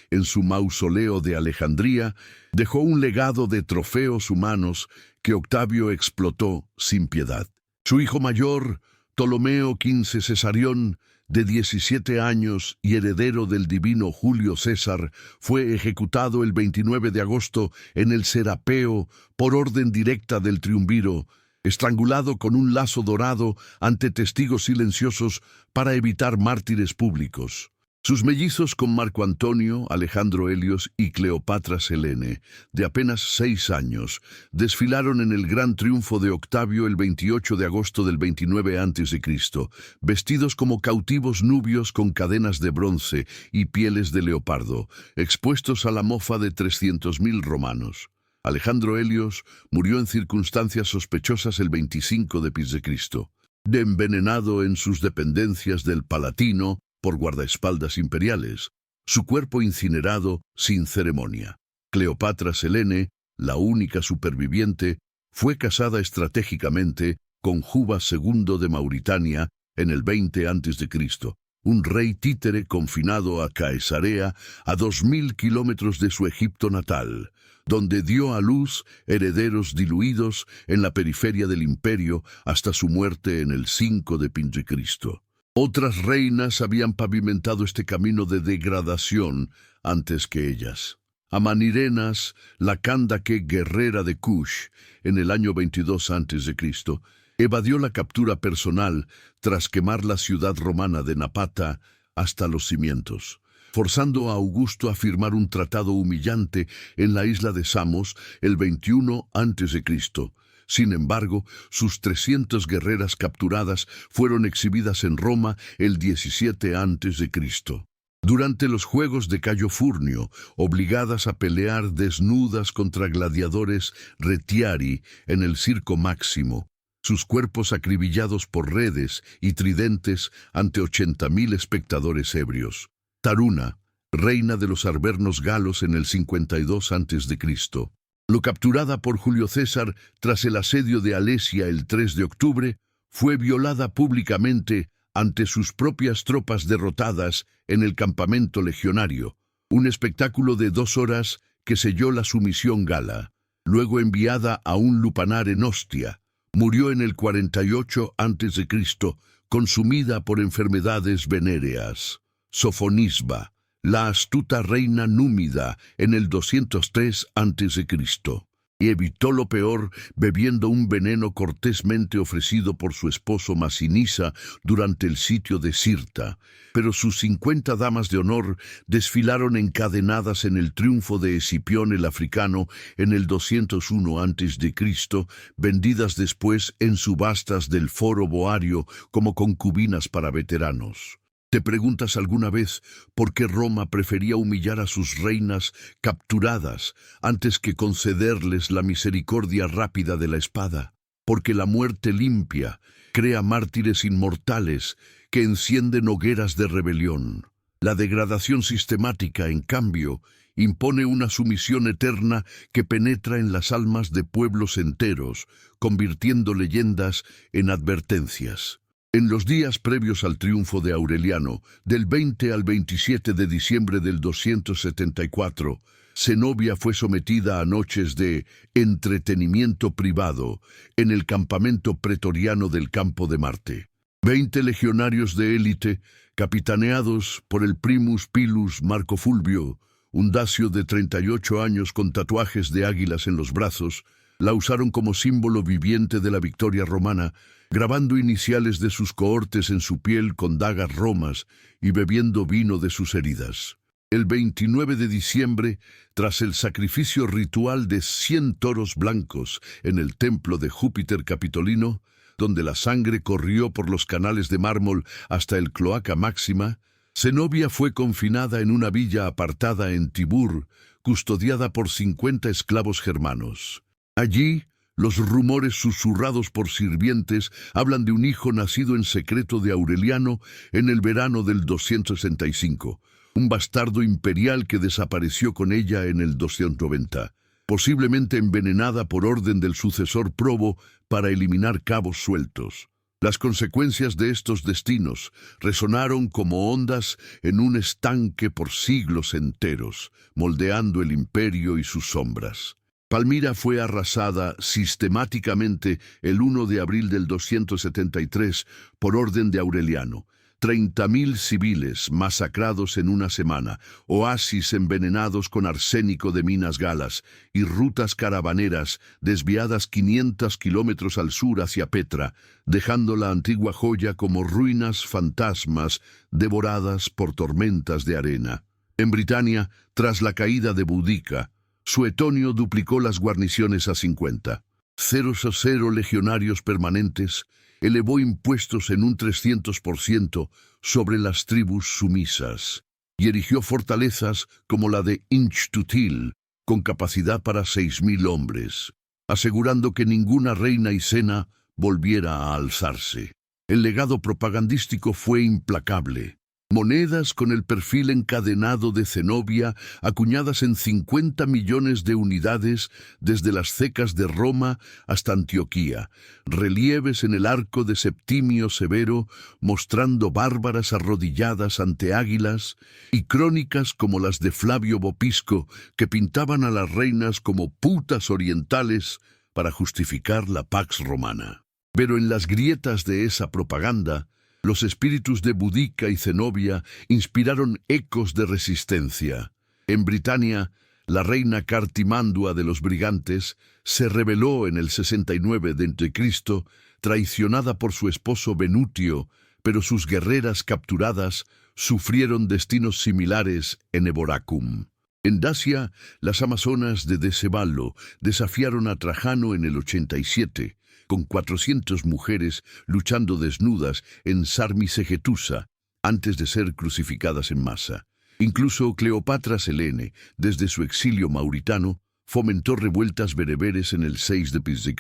en su mausoleo de Alejandría, dejó un legado de trofeos humanos que Octavio explotó sin piedad. Su hijo mayor, Ptolomeo XV Cesarión, de 17 años y heredero del divino Julio César, fue ejecutado el 29 de agosto en el Serapeo por orden directa del triunviro, estrangulado con un lazo dorado ante testigos silenciosos para evitar mártires públicos. Sus mellizos con Marco Antonio, Alejandro Helios y Cleopatra Selene, de apenas 6 años, desfilaron en el gran triunfo de Octavio el 28 de agosto del 29 a.C., vestidos como cautivos nubios con cadenas de bronce y pieles de leopardo, expuestos a la mofa de 300.000 romanos. Alejandro Helios murió en circunstancias sospechosas el 25 de Cristo, de envenenado en sus dependencias del Palatino por guardaespaldas imperiales, su cuerpo incinerado sin ceremonia. Cleopatra Selene, la única superviviente, fue casada estratégicamente con Juba II de Mauritania en el 20 a.C., un rey títere confinado a Caesarea, a 2.000 kilómetros de su Egipto natal, donde dio a luz herederos diluidos en la periferia del imperio hasta su muerte en el 5 de Cristo. Otras reinas habían pavimentado este camino de degradación antes que ellas. Amanirenas, la Candace guerrera de Kush, en el año 22 a.C., evadió la captura personal tras quemar la ciudad romana de Napata hasta los cimientos, forzando a Augusto a firmar un tratado humillante en la isla de Samos el 21 a.C. Sin embargo, sus 300 guerreras capturadas fueron exhibidas en Roma el 17 a.C. Durante los Juegos de Cayo Furnio, obligadas a pelear desnudas contra gladiadores retiari en el Circo Máximo, sus cuerpos acribillados por redes y tridentes ante 80.000 espectadores ebrios. Taruna, reina de los arvernos galos en el 52 a.C., lo capturada por Julio César tras el asedio de Alesia el 3 de octubre, fue violada públicamente ante sus propias tropas derrotadas en el campamento legionario, un espectáculo de 2 horas que selló la sumisión gala. Luego enviada a un lupanar en Ostia, murió en el 48 a.C., consumida por enfermedades venéreas. Sofonisba, la astuta reina númida, en el 203 a.C., y evitó lo peor bebiendo un veneno cortésmente ofrecido por su esposo Masinisa durante el sitio de Sirta, pero sus 50 damas de honor desfilaron encadenadas en el triunfo de Escipión el africano en el 201 a.C., vendidas después en subastas del foro boario como concubinas para veteranos. ¿Te preguntas alguna vez por qué Roma prefería humillar a sus reinas capturadas antes que concederles la misericordia rápida de la espada? Porque la muerte limpia crea mártires inmortales que encienden hogueras de rebelión. La degradación sistemática, en cambio, impone una sumisión eterna que penetra en las almas de pueblos enteros, convirtiendo leyendas en advertencias. En los días previos al triunfo de Aureliano, del 20 al 27 de diciembre del 274, Zenobia fue sometida a noches de entretenimiento privado en el campamento pretoriano del Campo de Marte. 20 legionarios de élite, capitaneados por el primus pilus Marco Fulvio, un dacio de 38 años con tatuajes de águilas en los brazos, la usaron como símbolo viviente de la victoria romana, grabando iniciales de sus cohortes en su piel con dagas romas y bebiendo vino de sus heridas. El 29 de diciembre, tras el sacrificio ritual de 100 toros blancos en el templo de Júpiter Capitolino, donde la sangre corrió por los canales de mármol hasta el Cloaca Máxima, Zenobia fue confinada en una villa apartada en Tibur, custodiada por 50 esclavos germanos. Allí, los rumores susurrados por sirvientes hablan de un hijo nacido en secreto de Aureliano en el verano del 265, un bastardo imperial que desapareció con ella en el 290, posiblemente envenenada por orden del sucesor Probo para eliminar cabos sueltos. Las consecuencias de estos destinos resonaron como ondas en un estanque por siglos enteros, moldeando el imperio y sus sombras. Palmira fue arrasada sistemáticamente el 1 de abril del 273 por orden de Aureliano. 30.000 civiles masacrados en una semana, oasis envenenados con arsénico de minas galas y rutas caravaneras desviadas 500 kilómetros al sur hacia Petra, dejando la antigua joya como ruinas fantasmas devoradas por tormentas de arena. En Britania, tras la caída de Boudica, Suetonio duplicó las guarniciones a 50. 0 legionarios permanentes, elevó impuestos en un 300% sobre las tribus sumisas y erigió fortalezas como la de Inchtutil, con capacidad para 6.000 hombres, asegurando que ninguna reina y sena volviera a alzarse. El legado propagandístico fue implacable. Monedas con el perfil encadenado de Zenobia, acuñadas en 50 millones de unidades desde las cecas de Roma hasta Antioquía, relieves en el arco de Septimio Severo mostrando bárbaras arrodilladas ante águilas, y crónicas como las de Flavio Vopisco que pintaban a las reinas como putas orientales para justificar la Pax Romana. Pero en las grietas de esa propaganda, los espíritus de Boudica y Zenobia inspiraron ecos de resistencia. En Britania, la reina Cartimandua de los brigantes se rebeló en el 69 d.C., traicionada por su esposo Venutio, pero sus guerreras capturadas sufrieron destinos similares en Eboracum. En Dacia, las amazonas de Deceballo desafiaron a Trajano en el 87, con 400 mujeres luchando desnudas en Sarmisegetusa, antes de ser crucificadas en masa. Incluso Cleopatra Selene, desde su exilio mauritano, fomentó revueltas bereberes en el 6 d.C.,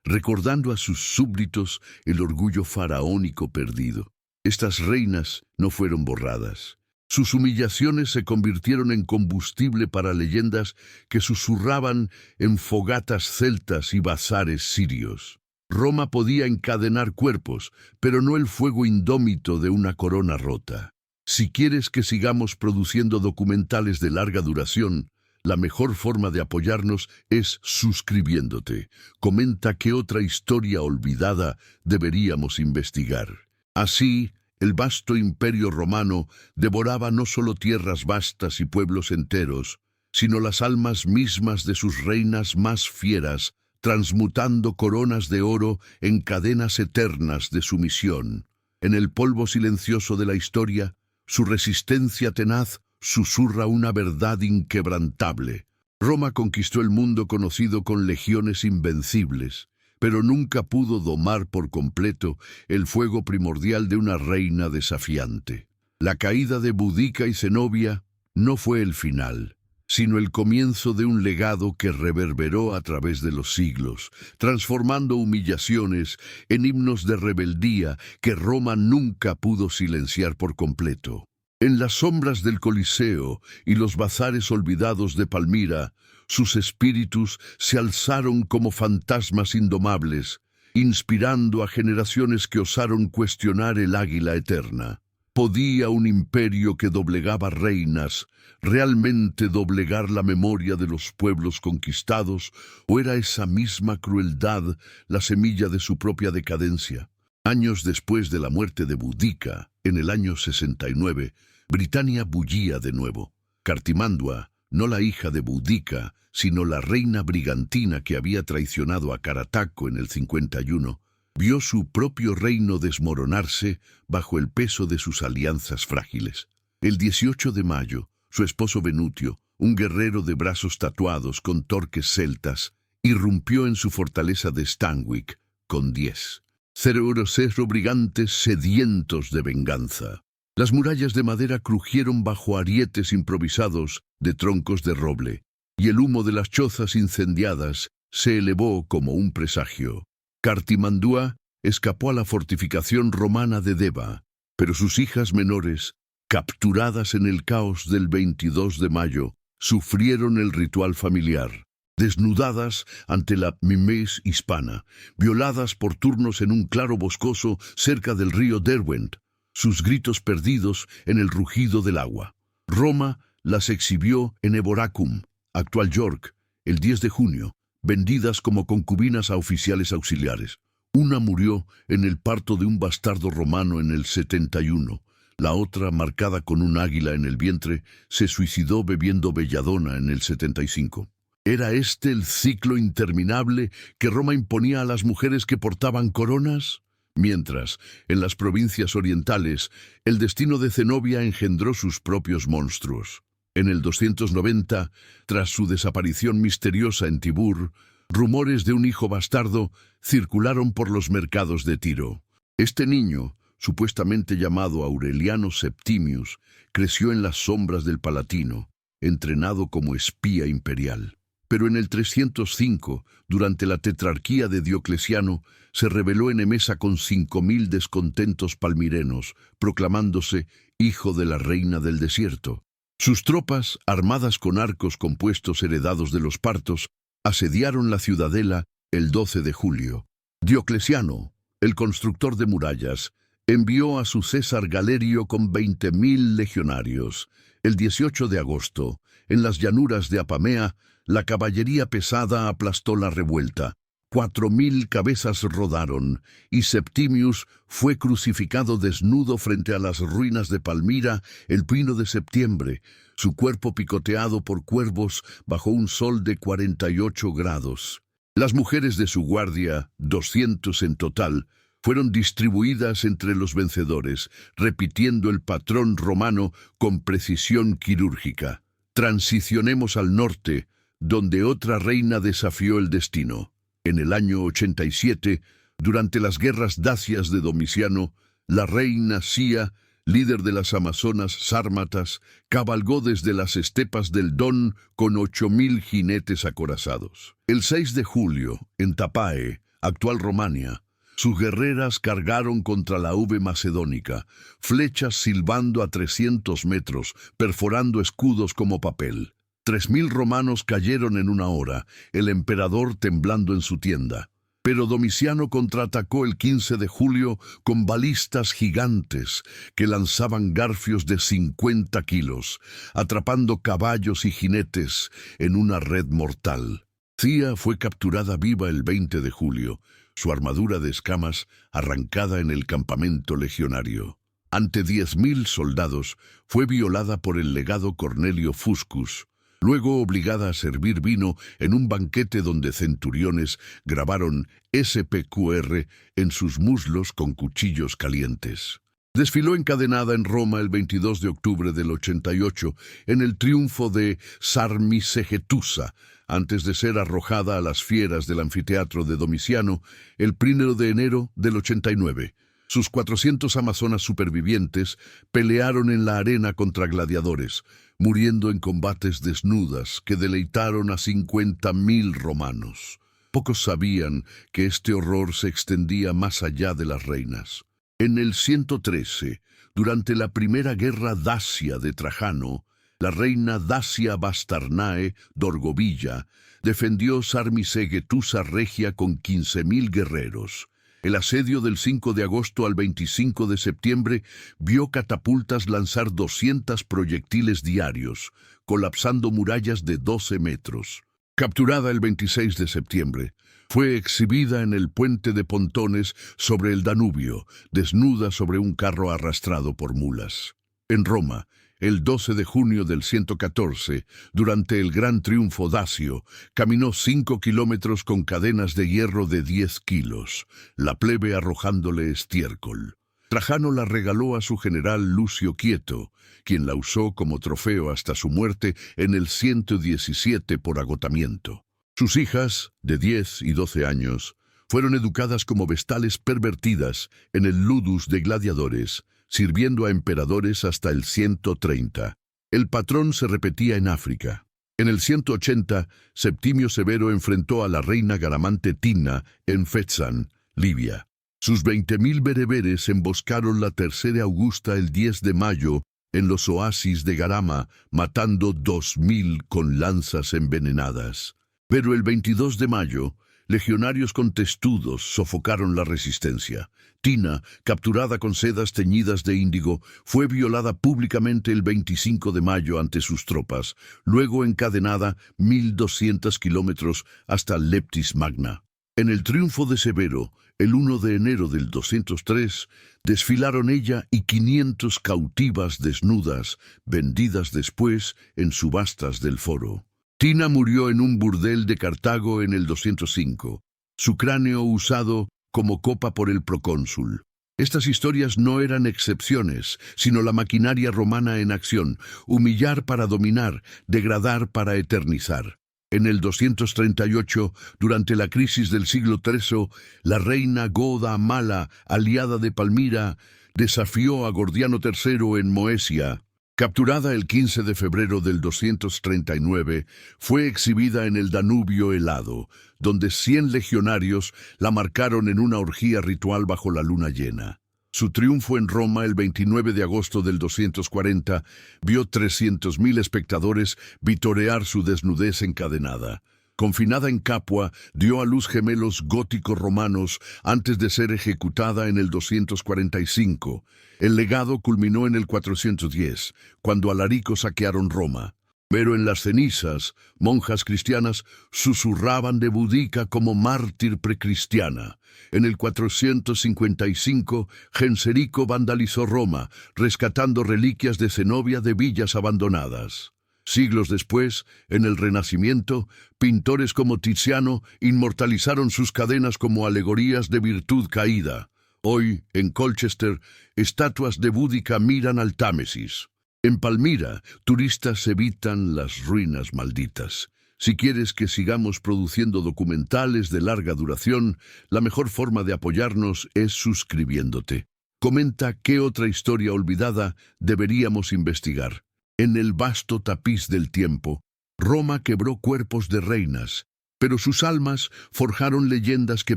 recordando a sus súbditos el orgullo faraónico perdido. Estas reinas no fueron borradas. Sus humillaciones se convirtieron en combustible para leyendas que susurraban en fogatas celtas y bazares sirios. Roma podía encadenar cuerpos, pero no el fuego indómito de una corona rota. Si quieres que sigamos produciendo documentales de larga duración, la mejor forma de apoyarnos es suscribiéndote. Comenta qué otra historia olvidada deberíamos investigar. Así, el vasto imperio romano devoraba no solo tierras vastas y pueblos enteros, sino las almas mismas de sus reinas más fieras, transmutando coronas de oro en cadenas eternas de sumisión. En el polvo silencioso de la historia, su resistencia tenaz susurra una verdad inquebrantable. Roma conquistó el mundo conocido con legiones invencibles, pero nunca pudo domar por completo el fuego primordial de una reina desafiante. La caída de Boudica y Zenobia no fue el final, sino el comienzo de un legado que reverberó a través de los siglos, transformando humillaciones en himnos de rebeldía que Roma nunca pudo silenciar por completo. En las sombras del Coliseo y los bazares olvidados de Palmira, sus espíritus se alzaron como fantasmas indomables, inspirando a generaciones que osaron cuestionar el águila eterna. ¿Podía un imperio que doblegaba reinas realmente doblegar la memoria de los pueblos conquistados, o era esa misma crueldad la semilla de su propia decadencia? Años después de la muerte de Boudica, en el año 69, Britania bullía de nuevo. Cartimandua, no la hija de Boudica, sino la reina brigantina que había traicionado a Carataco en el 51, vio su propio reino desmoronarse bajo el peso de sus alianzas frágiles. El 18 de mayo, su esposo Venutio, un guerrero de brazos tatuados con torques celtas, irrumpió en su fortaleza de Stanwix con 10 cerro brigantes sedientos de venganza. Las murallas de madera crujieron bajo arietes improvisados de troncos de roble, y el humo de las chozas incendiadas se elevó como un presagio. Cartimandua escapó a la fortificación romana de Deva, pero sus hijas menores, capturadas en el caos del 22 de mayo, sufrieron el ritual familiar, desnudadas ante la mimes hispana, violadas por turnos en un claro boscoso cerca del río Derwent, sus gritos perdidos en el rugido del agua. Roma las exhibió en Eboracum, actual York, el 10 de junio, vendidas como concubinas a oficiales auxiliares. Una murió en el parto de un bastardo romano en el 71. La otra, marcada con un águila en el vientre, se suicidó bebiendo belladona en el 75. ¿Era este el ciclo interminable que Roma imponía a las mujeres que portaban coronas? Mientras, en las provincias orientales, el destino de Zenobia engendró sus propios monstruos. En el 290, tras su desaparición misteriosa en Tibur, rumores de un hijo bastardo circularon por los mercados de Tiro. Este niño, supuestamente llamado Aureliano Septimius, creció en las sombras del Palatino, entrenado como espía imperial. Pero en el 305, durante la tetrarquía de Diocleciano, se rebeló en Emesa con 5.000 descontentos palmirenos, proclamándose hijo de la reina del desierto. Sus tropas, armadas con arcos compuestos heredados de los partos, asediaron la ciudadela el 12 de julio. Diocleciano, el constructor de murallas, envió a su César Galerio con 20.000 legionarios. El 18 de agosto, en las llanuras de Apamea, la caballería pesada aplastó la revuelta. 4.000 cabezas rodaron, y Septimius fue crucificado desnudo frente a las ruinas de Palmira el 1 de septiembre, su cuerpo picoteado por cuervos bajo un sol de 48 grados. Las mujeres de su guardia, 200 en total, fueron distribuidas entre los vencedores, repitiendo el patrón romano con precisión quirúrgica. Transicionemos al norte, donde otra reina desafió el destino. En el año 87, durante las guerras dacias de Domiciano, la reina Cia, líder de las amazonas sármatas, cabalgó desde las estepas del Don con 8.000 jinetes acorazados. El 6 de julio, en Tapae, actual Romania, sus guerreras cargaron contra la V macedónica, flechas silbando a 300 metros, perforando escudos como papel. 3.000 romanos cayeron en una hora, el emperador temblando en su tienda. Pero Domiciano contraatacó el 15 de julio con balistas gigantes que lanzaban garfios de 50 kilos, atrapando caballos y jinetes en una red mortal. Cía fue capturada viva el 20 de julio, su armadura de escamas arrancada en el campamento legionario. Ante 10.000 soldados, fue violada por el legado Cornelio Fuscus, luego obligada a servir vino en un banquete donde centuriones grabaron SPQR en sus muslos con cuchillos calientes. Desfiló encadenada en Roma el 22 de octubre del 88 en el triunfo de Sarmisegetusa, antes de ser arrojada a las fieras del anfiteatro de Domiciano el 1 de enero del 89. Sus 400 amazonas supervivientes pelearon en la arena contra gladiadores, muriendo en combates desnudas que deleitaron a 50.000 romanos. Pocos sabían que este horror se extendía más allá de las reinas. En el 113, durante la primera guerra dacia de Trajano, la reina Dacia Bastarnae Dorgovilla defendió Sarmisegetusa Regia con 15.000 guerreros. El asedio del 5 de agosto al 25 de septiembre vio catapultas lanzar 200 proyectiles diarios, colapsando murallas de 12 metros. Capturada el 26 de septiembre, fue exhibida en el puente de pontones sobre el Danubio, desnuda sobre un carro arrastrado por mulas. En Roma, el 12 de junio del 114, durante el gran triunfo dacio, caminó 5 kilómetros con cadenas de hierro de 10 kilos, la plebe arrojándole estiércol. Trajano la regaló a su general Lucio Quieto, quien la usó como trofeo hasta su muerte en el 117 por agotamiento. Sus hijas, de 10 y 12 años, fueron educadas como vestales pervertidas en el ludus de gladiadores, sirviendo a emperadores hasta el 130. El patrón se repetía en África. En el 180, Septimio Severo enfrentó a la reina Garamante Tina en Fezzan, Libia. Sus 20.000 bereberes emboscaron la tercera Augusta el 10 de mayo en los oasis de Garama, matando 2.000 con lanzas envenenadas. Pero el 22 de mayo, legionarios con testudos sofocaron la resistencia. Tina, capturada con sedas teñidas de índigo, fue violada públicamente el 25 de mayo ante sus tropas, luego encadenada 1.200 kilómetros hasta Leptis Magna. En el triunfo de Severo, el 1 de enero del 203, desfilaron ella y 500 cautivas desnudas, vendidas después en subastas del foro. Tina murió en un burdel de Cartago en el 205, su cráneo usado como copa por el procónsul. Estas historias no eran excepciones, sino la maquinaria romana en acción: humillar para dominar, degradar para eternizar. En el 238, durante la crisis del siglo III, la reina Goda Mala, aliada de Palmira, desafió a Gordiano III en Moesia. Capturada el 15 de febrero del 239, fue exhibida en el Danubio helado, donde 100 legionarios la marcaron en una orgía ritual bajo la luna llena. Su triunfo en Roma el 29 de agosto del 240 vio 300.000 espectadores vitorear su desnudez encadenada. Confinada en Capua, dio a luz gemelos góticos romanos antes de ser ejecutada en el 245. El legado culminó en el 410, cuando Alarico saquearon Roma. Pero en las cenizas, monjas cristianas susurraban de Boudica como mártir precristiana. En el 455, Genserico vandalizó Roma, rescatando reliquias de Zenobia de villas abandonadas. Siglos después, en el Renacimiento, pintores como Tiziano inmortalizaron sus cadenas como alegorías de virtud caída. Hoy, en Colchester, estatuas de Boudica miran al Támesis. En Palmira, turistas evitan las ruinas malditas. Si quieres que sigamos produciendo documentales de larga duración, la mejor forma de apoyarnos es suscribiéndote. Comenta qué otra historia olvidada deberíamos investigar. En el vasto tapiz del tiempo, Roma quebró cuerpos de reinas, pero sus almas forjaron leyendas que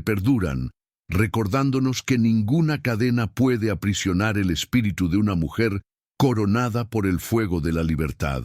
perduran, recordándonos que ninguna cadena puede aprisionar el espíritu de una mujer coronada por el fuego de la libertad.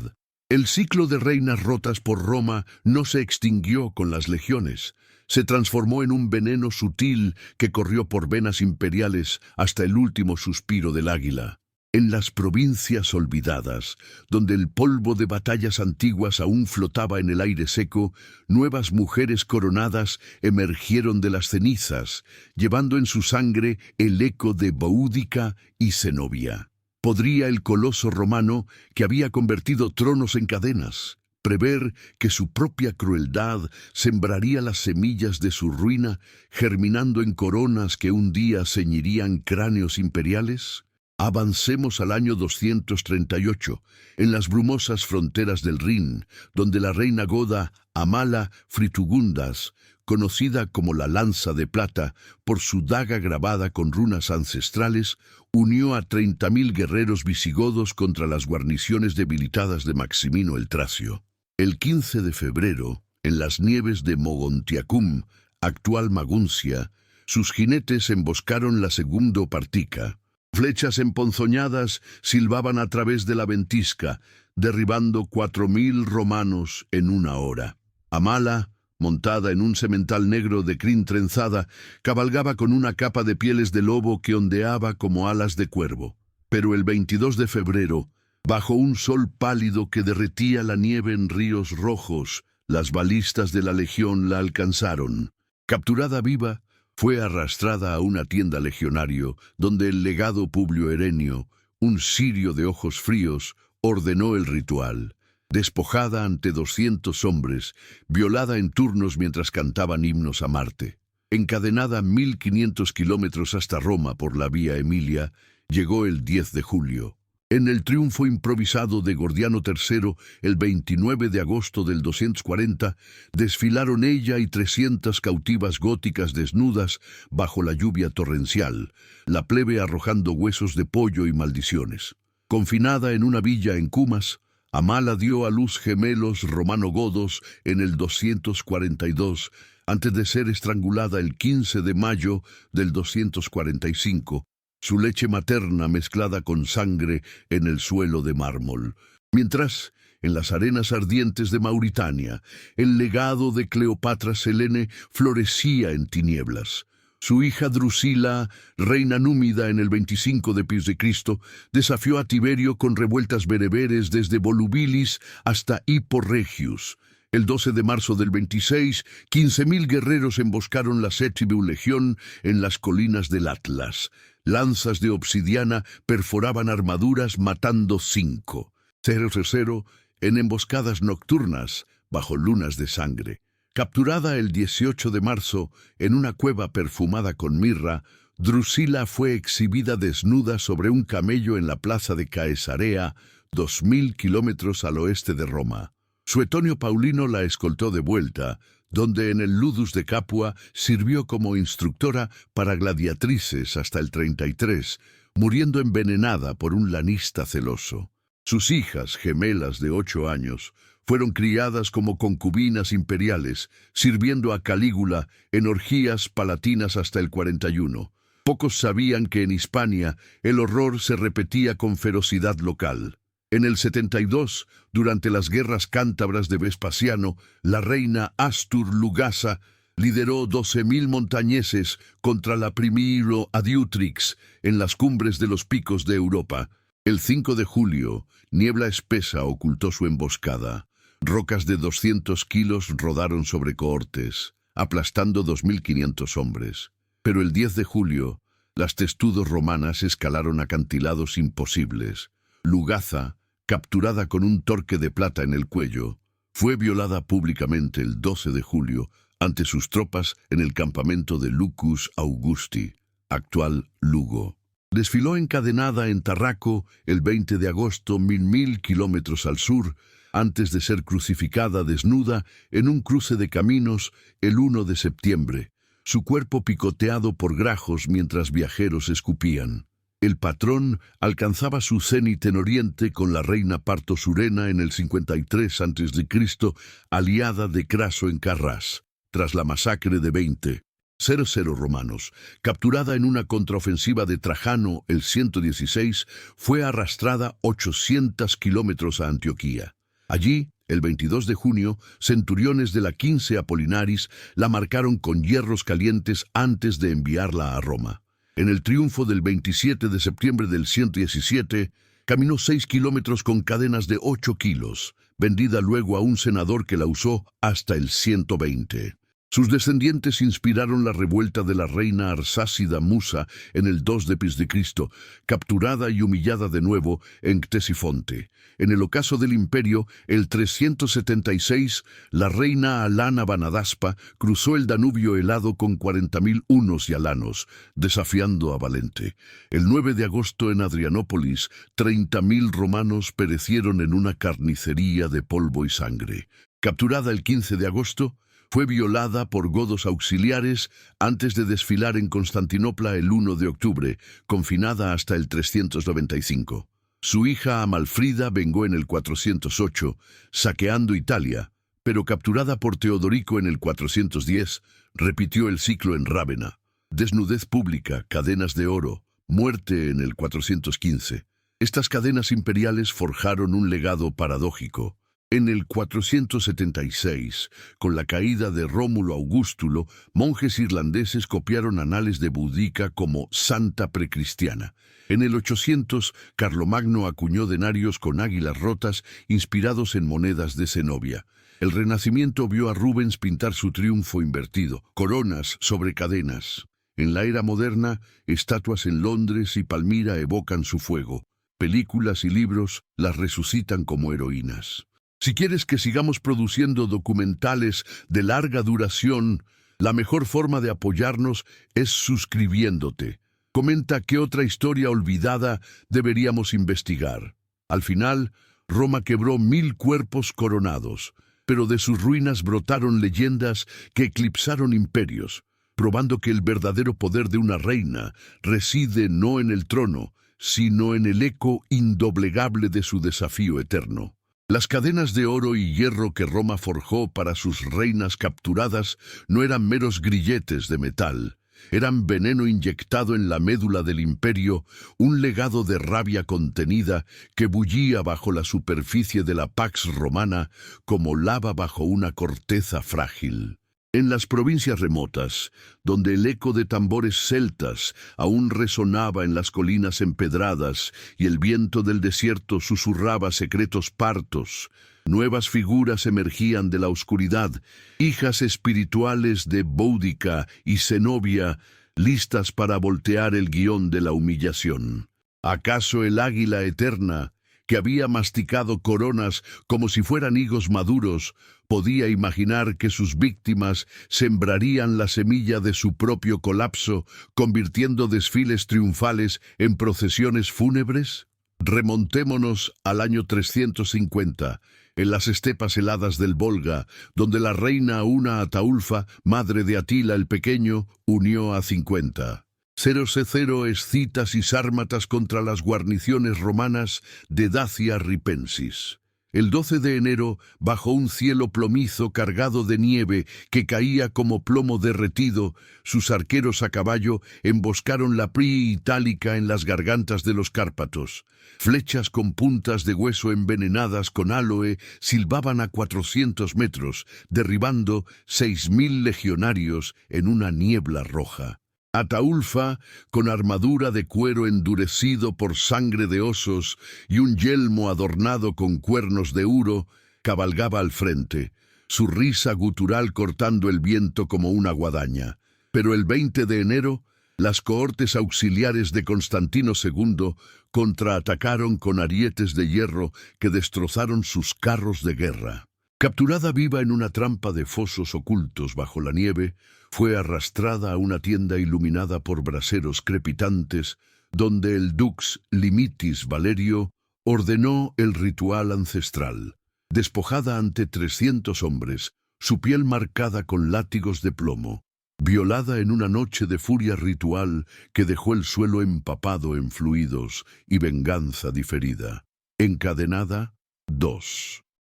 El ciclo de reinas rotas por Roma no se extinguió con las legiones. Se transformó en un veneno sutil que corrió por venas imperiales hasta el último suspiro del águila. En las provincias olvidadas, donde el polvo de batallas antiguas aún flotaba en el aire seco, nuevas mujeres coronadas emergieron de las cenizas, llevando en su sangre el eco de Boudica y Zenobia. ¿Podría el coloso romano, que había convertido tronos en cadenas, prever que su propia crueldad sembraría las semillas de su ruina, germinando en coronas que un día ceñirían cráneos imperiales? Avancemos al año 238, en las brumosas fronteras del Rin, donde la reina goda Amala Fritugundas, conocida como la Lanza de Plata por su daga grabada con runas ancestrales, unió a 30.000 guerreros visigodos contra las guarniciones debilitadas de Maximino el Tracio. El 15 de febrero, en las nieves de Mogontiacum, actual Maguncia, sus jinetes emboscaron la Segundo Partica. Flechas emponzoñadas silbaban a través de la ventisca, derribando 4.000 romanos en una hora. Amala, montada en un semental negro de crin trenzada, cabalgaba con una capa de pieles de lobo que ondeaba como alas de cuervo. Pero el 22 de febrero, bajo un sol pálido que derretía la nieve en ríos rojos, las balistas de la legión la alcanzaron. Capturada viva, fue arrastrada a una tienda legionario, donde el legado Publio Herenio, un sirio de ojos fríos, ordenó el ritual. Despojada ante 200 hombres, violada en turnos mientras cantaban himnos a Marte. Encadenada 1.500 kilómetros hasta Roma por la Vía Emilia, llegó el 10 de julio. En el triunfo improvisado de Gordiano III, el 29 de agosto del 240, desfilaron ella y 300 cautivas góticas desnudas bajo la lluvia torrencial, la plebe arrojando huesos de pollo y maldiciones. Confinada en una villa en Cumas, Amala dio a luz gemelos romano-godos en el 242, antes de ser estrangulada el 15 de mayo del 245, su leche materna mezclada con sangre en el suelo de mármol. Mientras, en las arenas ardientes de Mauritania, el legado de Cleopatra Selene florecía en tinieblas. Su hija Drusila, reina númida en el 25 de Cristo, desafió a Tiberio con revueltas bereberes desde Volubilis hasta Hippo Regius. El 12 de marzo del 26, 15.000 guerreros emboscaron la Séptima Legión en las colinas del Atlas. Lanzas de obsidiana perforaban armaduras matando 5. 0-0 en emboscadas nocturnas bajo lunas de sangre. Capturada el 18 de marzo en una cueva perfumada con mirra, Drusila fue exhibida desnuda sobre un camello en la plaza de Caesarea, 2.000 kilómetros al oeste de Roma. Suetonio Paulino la escoltó de vuelta, donde en el Ludus de Capua sirvió como instructora para gladiatrices hasta el 33, muriendo envenenada por un lanista celoso. Sus hijas, gemelas de 8 años, fueron criadas como concubinas imperiales, sirviendo a Calígula en orgías palatinas hasta el 41. Pocos sabían que en Hispania el horror se repetía con ferocidad local. En el 72, durante las guerras cántabras de Vespasiano, la reina Astur Lugasa lideró 12.000 montañeses contra la Primiro Adiutrix en las cumbres de los picos de Europa. El 5 de julio, niebla espesa ocultó su emboscada. Rocas de 200 kilos rodaron sobre cohortes, aplastando 2.500 hombres. Pero el 10 de julio, las testudos romanas escalaron acantilados imposibles. Lugaza, capturada con un torque de plata en el cuello, fue violada públicamente el 12 de julio ante sus tropas en el campamento de Lucus Augusti, actual Lugo. Desfiló encadenada en Tarraco el 20 de agosto 1.000 kilómetros al sur, antes de ser crucificada desnuda en un cruce de caminos el 1 de septiembre, su cuerpo picoteado por grajos mientras viajeros escupían. El patrón alcanzaba su cenit en Oriente con la reina Parto-Surena en el 53 a.C., aliada de Craso en Carras, tras la masacre de 20.00 romanos. Capturada en una contraofensiva de Trajano el 116, fue arrastrada 800 kilómetros a Antioquía. Allí, el 22 de junio, centuriones de la 15 Apolinaris la marcaron con hierros calientes antes de enviarla a Roma. En el triunfo del 27 de septiembre del 117, caminó 6 kilómetros con cadenas de 8 kilos, vendida luego a un senador que la usó hasta el 120. Sus descendientes inspiraron la revuelta de la reina arsácida Musa en el 2 después de Cristo, capturada y humillada de nuevo en Ctesifonte. En el ocaso del imperio, el 376, la reina Alana Banadaspa cruzó el Danubio helado con 40.000 hunos y alanos, desafiando a Valente. El 9 de agosto en Adrianópolis, 30.000 romanos perecieron en una carnicería de polvo y sangre. Capturada el 15 de agosto, fue violada por godos auxiliares antes de desfilar en Constantinopla el 1 de octubre, confinada hasta el 395. Su hija Amalfrida vengó en el 408, saqueando Italia, pero capturada por Teodorico en el 410, repitió el ciclo en Rávena. Desnudez pública, cadenas de oro, muerte en el 415. Estas cadenas imperiales forjaron un legado paradójico. En el 476, con la caída de Rómulo Augustulo, monjes irlandeses copiaron anales de Boudica como santa precristiana. En el 800, Carlomagno acuñó denarios con águilas rotas inspirados en monedas de Zenobia. El Renacimiento vio a Rubens pintar su triunfo invertido, coronas sobre cadenas. En la era moderna, estatuas en Londres y Palmira evocan su fuego. Películas y libros las resucitan como heroínas. Si quieres que sigamos produciendo documentales de larga duración, la mejor forma de apoyarnos es suscribiéndote. Comenta qué otra historia olvidada deberíamos investigar. Al final, Roma quebró 1000 cuerpos coronados, pero de sus ruinas brotaron leyendas que eclipsaron imperios, probando que el verdadero poder de una reina reside no en el trono, sino en el eco indoblegable de su desafío eterno. Las cadenas de oro y hierro que Roma forjó para sus reinas capturadas no eran meros grilletes de metal, eran veneno inyectado en la médula del imperio, un legado de rabia contenida que bullía bajo la superficie de la pax romana como lava bajo una corteza frágil. En las provincias remotas, donde el eco de tambores celtas aún resonaba en las colinas empedradas y el viento del desierto susurraba secretos partos, nuevas figuras emergían de la oscuridad, hijas espirituales de Boudica y Zenobia, listas para voltear el guión de la humillación. ¿Acaso el águila eterna, que había masticado coronas como si fueran higos maduros, podía imaginar que sus víctimas sembrarían la semilla de su propio colapso, convirtiendo desfiles triunfales en procesiones fúnebres? Remontémonos al año 350, en las estepas heladas del Volga, donde la reina Una Ataulfa, madre de Atila el Pequeño, unió a 50. 0 escitas y sármatas contra las guarniciones romanas de Dacia Ripensis. El 12 de enero, bajo un cielo plomizo cargado de nieve que caía como plomo derretido, sus arqueros a caballo emboscaron la Prii Itálica en las gargantas de los Cárpatos. Flechas con puntas de hueso envenenadas con áloe silbaban a 400 metros, derribando 6.000 legionarios en una niebla roja. Ataulfa, con armadura de cuero endurecido por sangre de osos y un yelmo adornado con cuernos de uro, cabalgaba al frente, su risa gutural cortando el viento como una guadaña. Pero el 20 de enero, las cohortes auxiliares de Constantino II contraatacaron con arietes de hierro que destrozaron sus carros de guerra. Capturada viva en una trampa de fosos ocultos bajo la nieve, fue arrastrada a una tienda iluminada por braseros crepitantes, donde el Dux Limitis Valerio ordenó el ritual ancestral. Despojada ante 300 hombres, su piel marcada con látigos de plomo, violada en una noche de furia ritual que dejó el suelo empapado en fluidos y venganza diferida. Encadenada,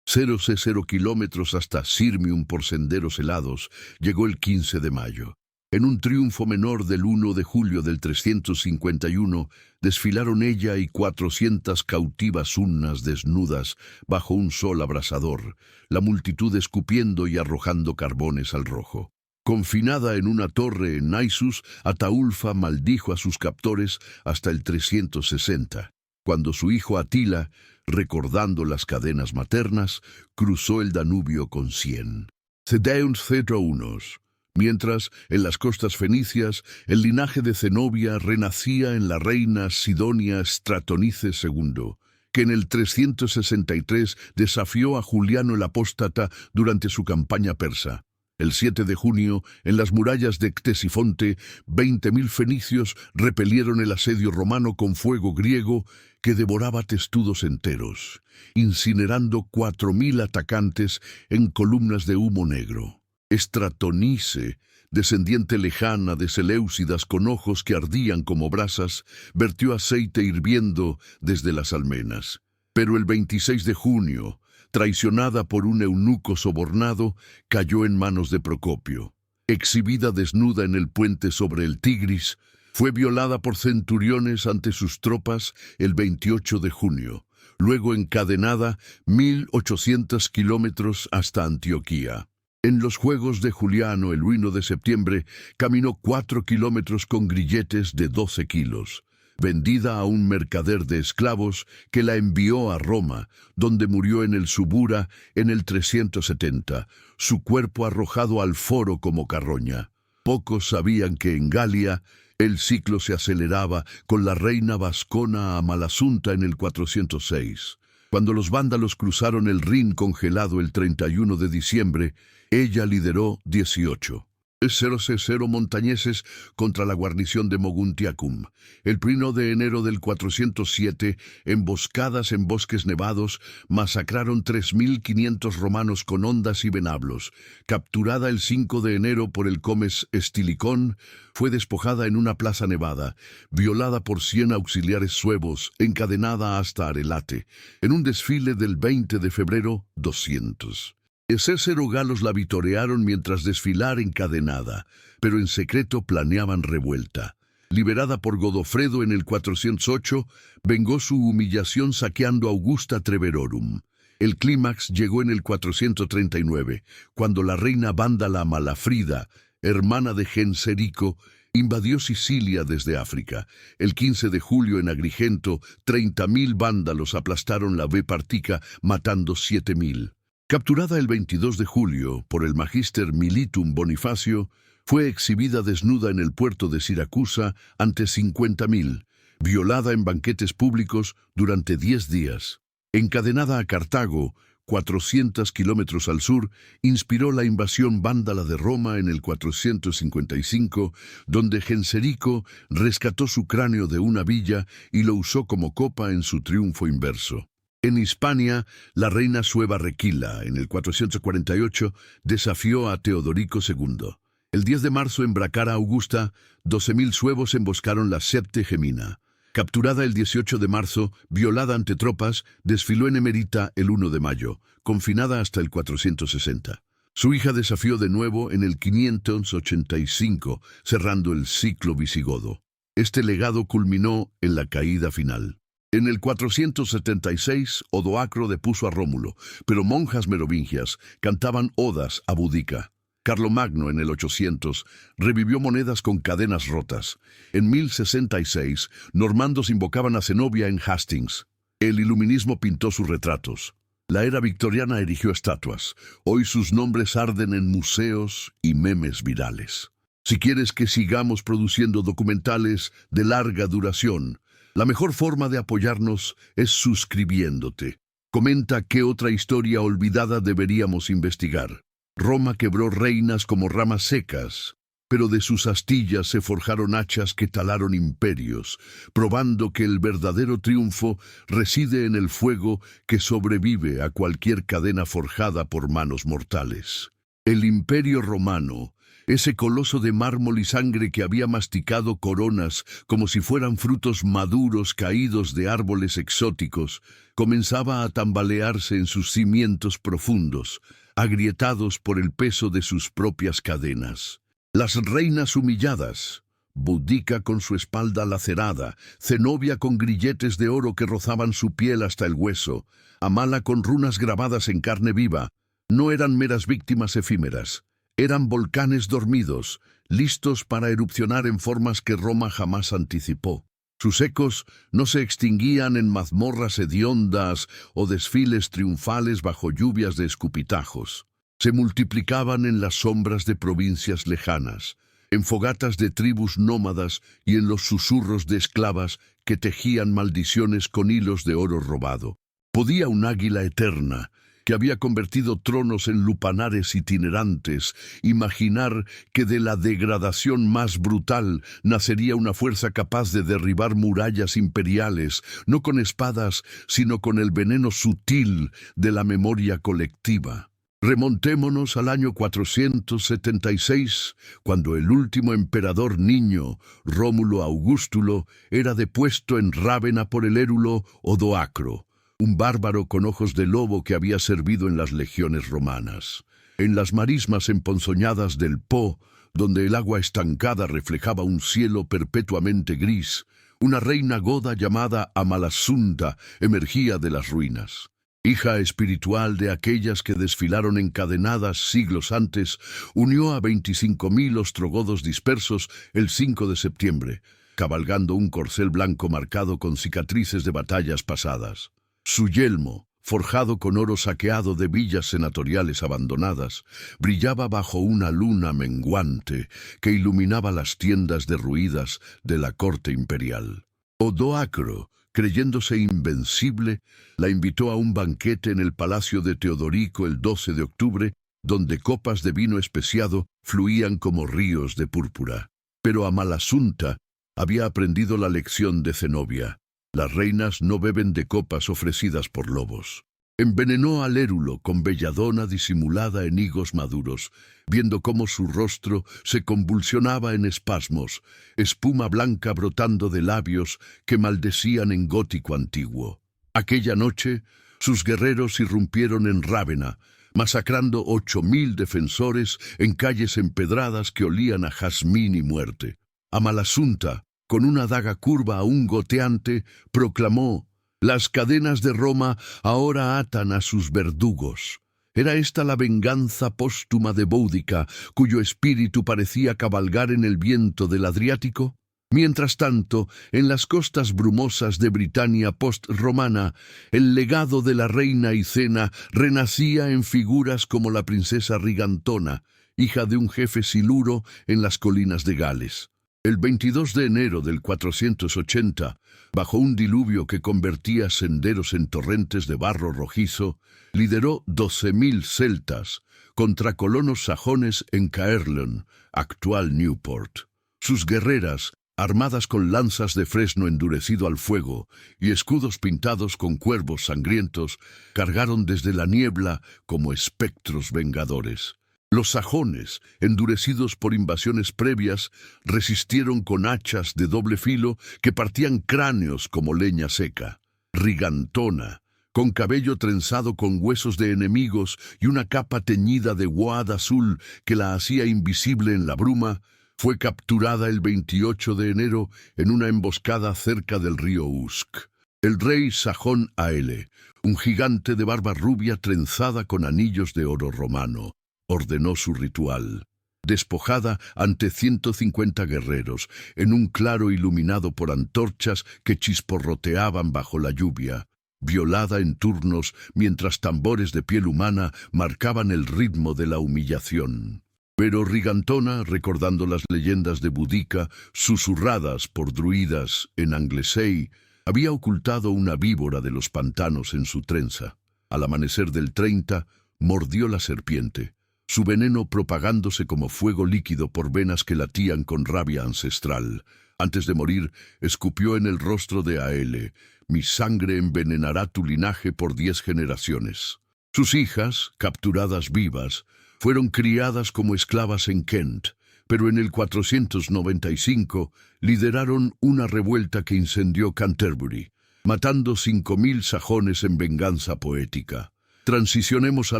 0 kilómetros hasta Sirmium por senderos helados, llegó el 15 de mayo. En un triunfo menor del 1 de julio del 351, desfilaron ella y 400 cautivas unnas desnudas bajo un sol abrasador, la multitud escupiendo y arrojando carbones al rojo. Confinada en una torre en Naissus, Ataulfa maldijo a sus captores hasta el 360, cuando su hijo Atila, recordando las cadenas maternas, cruzó el Danubio con 100. Cedeuns cetro unos. Mientras, en las costas fenicias, el linaje de Zenobia renacía en la reina Sidonia Stratonice II, que en el 363 desafió a Juliano el Apóstata durante su campaña persa. El 7 de junio, en las murallas de Ctesifonte, 20.000 fenicios repelieron el asedio romano con fuego griego que devoraba testudos enteros, incinerando 4.000 atacantes en columnas de humo negro. Stratonice, descendiente lejana de Seleucidas con ojos que ardían como brasas, vertió aceite hirviendo desde las almenas. Pero el 26 de junio, traicionada por un eunuco sobornado, cayó en manos de Procopio. Exhibida desnuda en el puente sobre el Tigris, fue violada por centuriones ante sus tropas el 28 de junio, luego encadenada 1.800 kilómetros hasta Antioquía. En los Juegos de Juliano, el 1 de septiembre, caminó 4 kilómetros con grilletes de 12 kilos. Vendida a un mercader de esclavos que la envió a Roma, donde murió en el Subura en el 370, su cuerpo arrojado al foro como carroña. Pocos sabían que en Galia el ciclo se aceleraba con la reina vascona Amalasunta en el 406. Cuando los vándalos cruzaron el Rin congelado el 31 de diciembre, ella lideró 18. 0 montañeses contra la guarnición de Moguntiacum. El 1 de enero del 407, emboscadas en bosques nevados, masacraron 3.500 romanos con hondas y venablos. Capturada el 5 de enero por el comes Estilicón, fue despojada en una plaza nevada, violada por 100 auxiliares suevos, encadenada hasta Arelate. En un desfile del 20 de febrero, 200. Cécero galos la vitorearon mientras desfilar encadenada, pero en secreto planeaban revuelta. Liberada por Godofredo en el 408, vengó su humillación saqueando Augusta Treverorum. El clímax llegó en el 439, cuando la reina vándala Malafrida, hermana de Genserico, invadió Sicilia desde África. El 15 de julio en Agrigento, 30.000 vándalos aplastaron la V Partica, matando 7.000. Capturada el 22 de julio por el Magister Militum Bonifacio, fue exhibida desnuda en el puerto de Siracusa ante 50.000, violada en banquetes públicos durante 10 días. Encadenada a Cartago, 400 kilómetros al sur, inspiró la invasión vándala de Roma en el 455, donde Genserico rescató su cráneo de una villa y lo usó como copa en su triunfo inverso. En Hispania, la reina Sueva Requila, en el 448, desafió a Teodorico II. El 10 de marzo, en Bracara Augusta, 12.000 suevos emboscaron la Septegemina. Capturada el 18 de marzo, violada ante tropas, desfiló en Emerita el 1 de mayo, confinada hasta el 460. Su hija desafió de nuevo en el 585, cerrando el ciclo visigodo. Este legado culminó en la caída final. En el 476, Odoacro depuso a Rómulo, pero monjas merovingias cantaban odas a Boudica. Carlomagno, en el 800, revivió monedas con cadenas rotas. En 1066, normandos invocaban a Zenobia en Hastings. El iluminismo pintó sus retratos. La era victoriana erigió estatuas. Hoy sus nombres arden en museos y memes virales. Si quieres que sigamos produciendo documentales de larga duración, la mejor forma de apoyarnos es suscribiéndote. Comenta qué otra historia olvidada deberíamos investigar. Roma quebró reinas como ramas secas, pero de sus astillas se forjaron hachas que talaron imperios, probando que el verdadero triunfo reside en el fuego que sobrevive a cualquier cadena forjada por manos mortales. El Imperio Romano, ese coloso de mármol y sangre que había masticado coronas como si fueran frutos maduros caídos de árboles exóticos, comenzaba a tambalearse en sus cimientos profundos, agrietados por el peso de sus propias cadenas. Las reinas humilladas, Boudica con su espalda lacerada, Zenobia con grilletes de oro que rozaban su piel hasta el hueso, Amala con runas grabadas en carne viva, no eran meras víctimas efímeras, eran volcanes dormidos, listos para erupcionar en formas que Roma jamás anticipó. Sus ecos no se extinguían en mazmorras hediondas o desfiles triunfales bajo lluvias de escupitajos. Se multiplicaban en las sombras de provincias lejanas, en fogatas de tribus nómadas y en los susurros de esclavas que tejían maldiciones con hilos de oro robado. ¿Podía un águila eterna, que había convertido tronos en lupanares itinerantes, imaginar que de la degradación más brutal nacería una fuerza capaz de derribar murallas imperiales, no con espadas, sino con el veneno sutil de la memoria colectiva? Remontémonos al año 476, cuando el último emperador niño, Rómulo Augustulo, era depuesto en Rávena por el érulo Odoacro, un bárbaro con ojos de lobo que había servido en las legiones romanas. En las marismas emponzoñadas del Po, donde el agua estancada reflejaba un cielo perpetuamente gris, una reina goda llamada Amalasunta emergía de las ruinas. Hija espiritual de aquellas que desfilaron encadenadas siglos antes, unió a 25.000 ostrogodos dispersos el 5 de septiembre, cabalgando un corcel blanco marcado con cicatrices de batallas pasadas. Su yelmo, forjado con oro saqueado de villas senatoriales abandonadas, brillaba bajo una luna menguante que iluminaba las tiendas derruidas de la corte imperial. Odoacro, creyéndose invencible, la invitó a un banquete en el palacio de Teodorico el 12 de octubre, donde copas de vino especiado fluían como ríos de púrpura. Pero Amalasunta había aprendido la lección de Zenobia. Las reinas no beben de copas ofrecidas por lobos. Envenenó al érulo con belladona disimulada en higos maduros, viendo cómo su rostro se convulsionaba en espasmos, espuma blanca brotando de labios que maldecían en gótico antiguo. Aquella noche, sus guerreros irrumpieron en Rávena, masacrando 8.000 defensores en calles empedradas que olían a jazmín y muerte. Amalasunta, con una daga curva aún goteante, proclamó: «Las cadenas de Roma ahora atan a sus verdugos». ¿Era esta la venganza póstuma de Boudica, cuyo espíritu parecía cabalgar en el viento del Adriático? Mientras tanto, en las costas brumosas de Britania post-romana, el legado de la reina Icena renacía en figuras como la princesa Rigantona, hija de un jefe siluro en las colinas de Gales. El 22 de enero del 480, bajo un diluvio que convertía senderos en torrentes de barro rojizo, lideró 12.000 celtas contra colonos sajones en Caerleon, actual Newport. Sus guerreras, armadas con lanzas de fresno endurecido al fuego y escudos pintados con cuervos sangrientos, cargaron desde la niebla como espectros vengadores. Los sajones, endurecidos por invasiones previas, resistieron con hachas de doble filo que partían cráneos como leña seca. Rigantona, con cabello trenzado con huesos de enemigos y una capa teñida de guad azul que la hacía invisible en la bruma, fue capturada el 28 de enero en una emboscada cerca del río Usk. El rey sajón Aele, un gigante de barba rubia trenzada con anillos de oro romano, ordenó su ritual. Despojada ante 150 guerreros, en un claro iluminado por antorchas que chisporroteaban bajo la lluvia, violada en turnos mientras tambores de piel humana marcaban el ritmo de la humillación. Pero Rigantona, recordando las leyendas de Boudica, susurradas por druidas en Anglesey, había ocultado una víbora de los pantanos en su trenza. Al amanecer del 30, mordió la serpiente, su veneno propagándose como fuego líquido por venas que latían con rabia ancestral. Antes de morir, escupió en el rostro de Aele: «Mi sangre envenenará tu linaje por 10 generaciones». Sus hijas, capturadas vivas, fueron criadas como esclavas en Kent, pero en el 495 lideraron una revuelta que incendió Canterbury, matando 5.000 sajones en venganza poética. Transicionemos a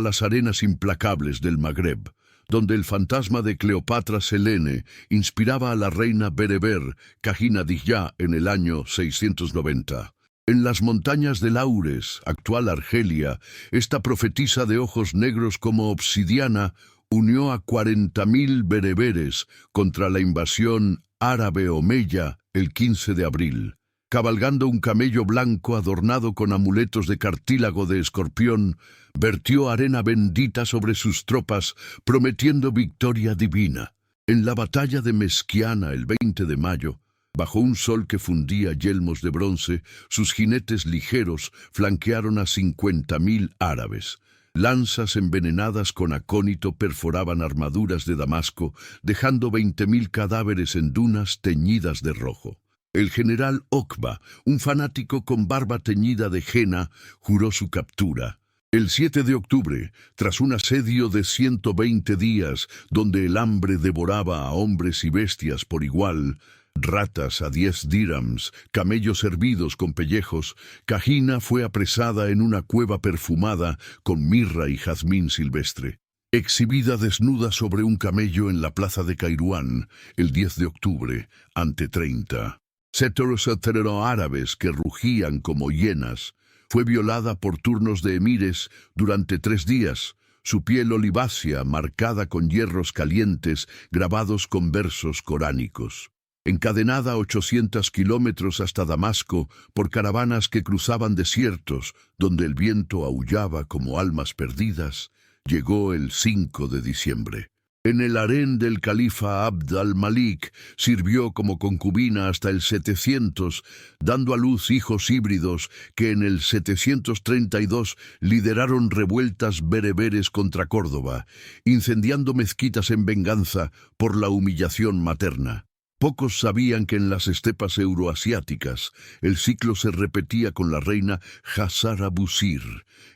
las arenas implacables del Magreb, donde el fantasma de Cleopatra Selene inspiraba a la reina bereber Cahinadiyya en el año 690. En las montañas de Laures, actual Argelia, esta profetisa de ojos negros como obsidiana unió a 40.000 bereberes contra la invasión árabe omeya el 15 de abril. Cabalgando un camello blanco adornado con amuletos de cartílago de escorpión, vertió arena bendita sobre sus tropas, prometiendo victoria divina. En la batalla de Mezquiana el 20 de mayo, bajo un sol que fundía yelmos de bronce, sus jinetes ligeros flanquearon a 50.000 árabes. Lanzas envenenadas con acónito perforaban armaduras de Damasco, dejando 20.000 cadáveres en dunas teñidas de rojo. El general Okba, un fanático con barba teñida de henna, juró su captura. El 7 de octubre, tras un asedio de 120 días, donde el hambre devoraba a hombres y bestias por igual, ratas a 10 dirhams, camellos hervidos con pellejos, Cahina fue apresada en una cueva perfumada con mirra y jazmín silvestre. Exhibida desnuda sobre un camello en la plaza de Kairuán, el 10 de octubre, ante 30 árabes que rugían como hienas, fue violada por turnos de emires durante 3 días, su piel olivácea marcada con hierros calientes grabados con versos coránicos. Encadenada 800 kilómetros hasta Damasco por caravanas que cruzaban desiertos, donde el viento aullaba como almas perdidas, llegó el 5 de diciembre. En el harén del califa Abd al-Malik sirvió como concubina hasta el 700, dando a luz hijos híbridos que en el 732 lideraron revueltas bereberes contra Córdoba, incendiando mezquitas en venganza por la humillación materna. Pocos sabían que en las estepas euroasiáticas el ciclo se repetía con la reina Hazara Busir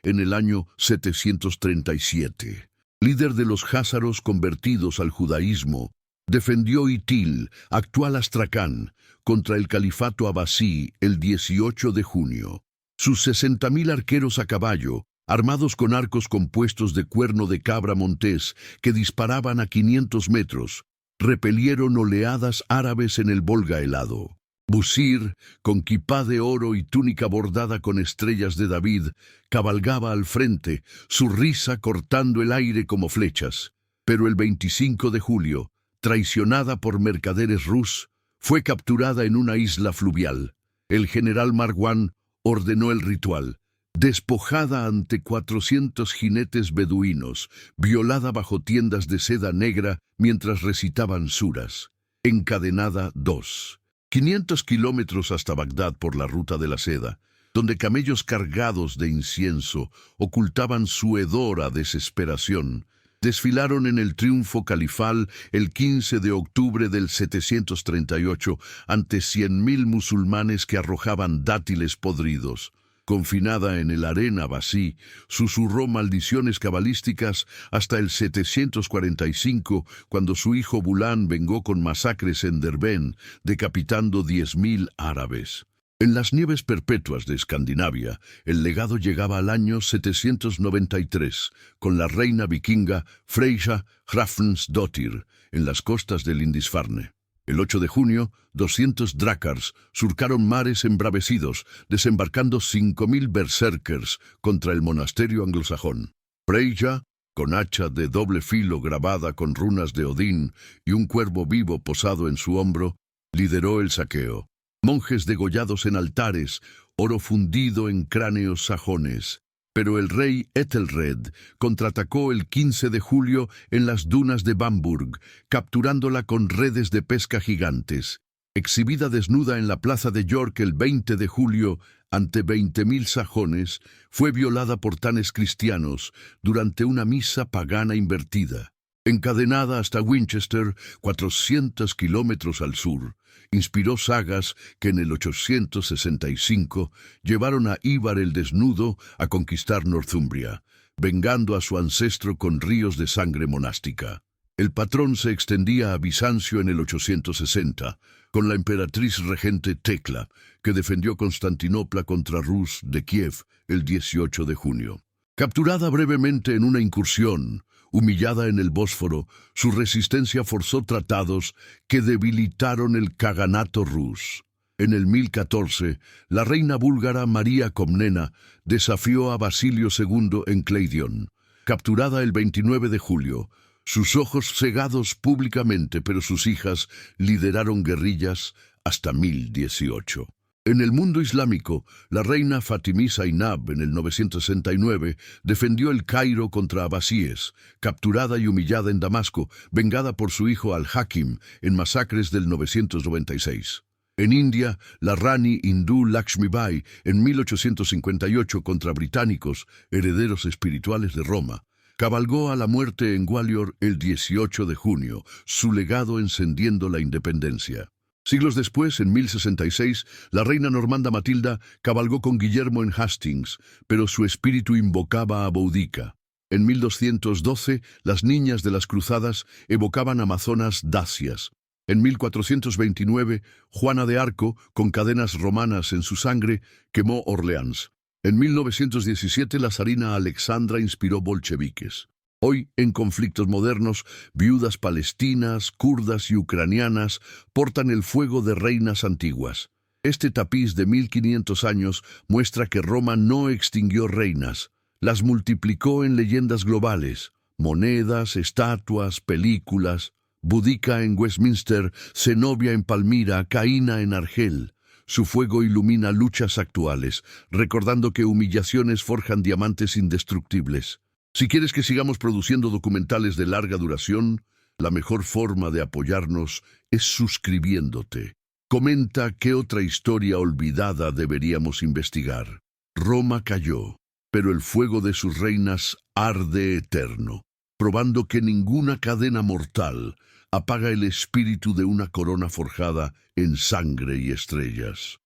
en el año 737. Líder de los házaros convertidos al judaísmo, defendió Itil, actual Astracán, contra el califato abasí el 18 de junio. Sus 60.000 arqueros a caballo, armados con arcos compuestos de cuerno de cabra montés que disparaban a 500 metros, repelieron oleadas árabes en el Volga helado. Busir, con quipá de oro y túnica bordada con estrellas de David, cabalgaba al frente, su risa cortando el aire como flechas. Pero el 25 de julio, traicionada por mercaderes rus, fue capturada en una isla fluvial. El general Marwan ordenó el ritual. Despojada ante 400 jinetes beduinos, violada bajo tiendas de seda negra mientras recitaban suras. Encadenada 2. 500 kilómetros hasta Bagdad por la ruta de la seda, donde camellos cargados de incienso ocultaban su hedora desesperación. Desfilaron en el triunfo califal el 15 de octubre del 738 ante 100.000 musulmanes que arrojaban dátiles podridos. Confinada en el harén abasí, susurró maldiciones cabalísticas hasta el 745, cuando su hijo Bulán vengó con masacres en Derbén, decapitando 10.000 árabes. En las nieves perpetuas de Escandinavia, el legado llegaba al año 793, con la reina vikinga Freyja Hrafnsdottir, en las costas del Lindisfarne. El 8 de junio, 200 drácars surcaron mares embravecidos, desembarcando 5.000 berserkers contra el monasterio anglosajón. Freyja, con hacha de doble filo grabada con runas de Odín y un cuervo vivo posado en su hombro, lideró el saqueo. Monjes degollados en altares, oro fundido en cráneos sajones. Pero el rey Ethelred contraatacó el 15 de julio en las dunas de Bamburg, capturándola con redes de pesca gigantes. Exhibida desnuda en la plaza de York el 20 de julio ante 20.000 sajones, fue violada por tanes cristianos durante una misa pagana invertida. Encadenada hasta Winchester, 400 kilómetros al sur, inspiró sagas que en el 865 llevaron a Ívar el Desnudo a conquistar Northumbria, vengando a su ancestro con ríos de sangre monástica. El patrón se extendía a Bizancio en el 860, con la emperatriz regente Tecla, que defendió Constantinopla contra Rus de Kiev el 18 de junio. Capturada brevemente en una incursión, Humillada en el Bósforo, su resistencia forzó tratados que debilitaron el Kaganato Rus. En el 1014, la reina búlgara María Comnena desafió a Basilio II en Kleidion. Capturada el 29 de julio, sus ojos cegados públicamente, pero sus hijas lideraron guerrillas hasta 1018. En el mundo islámico, la reina Fatimí Zainab en el 969 defendió el Cairo contra abasíes, capturada y humillada en Damasco, vengada por su hijo Al-Hakim en masacres del 996. En India, la Rani hindú Lakshmibai en 1858 contra británicos, herederos espirituales de Roma, cabalgó a la muerte en Gwalior el 18 de junio, su legado encendiendo la independencia. Siglos después, en 1066, la reina normanda Matilda cabalgó con Guillermo en Hastings, pero su espíritu invocaba a Boudica. En 1212, las niñas de las cruzadas evocaban amazonas dacias. En 1429, Juana de Arco, con cadenas romanas en su sangre, quemó Orleans. En 1917, la zarina Alexandra inspiró bolcheviques. Hoy, en conflictos modernos, viudas palestinas, kurdas y ucranianas portan el fuego de reinas antiguas. Este tapiz de 1500 años muestra que Roma no extinguió reinas, las multiplicó en leyendas globales, monedas, estatuas, películas. Boudica en Westminster, Zenobia en Palmira, Caína en Argel. Su fuego ilumina luchas actuales, recordando que humillaciones forjan diamantes indestructibles. Si quieres que sigamos produciendo documentales de larga duración, la mejor forma de apoyarnos es suscribiéndote. Comenta qué otra historia olvidada deberíamos investigar. Roma cayó, pero el fuego de sus reinas arde eterno, probando que ninguna cadena mortal apaga el espíritu de una corona forjada en sangre y estrellas.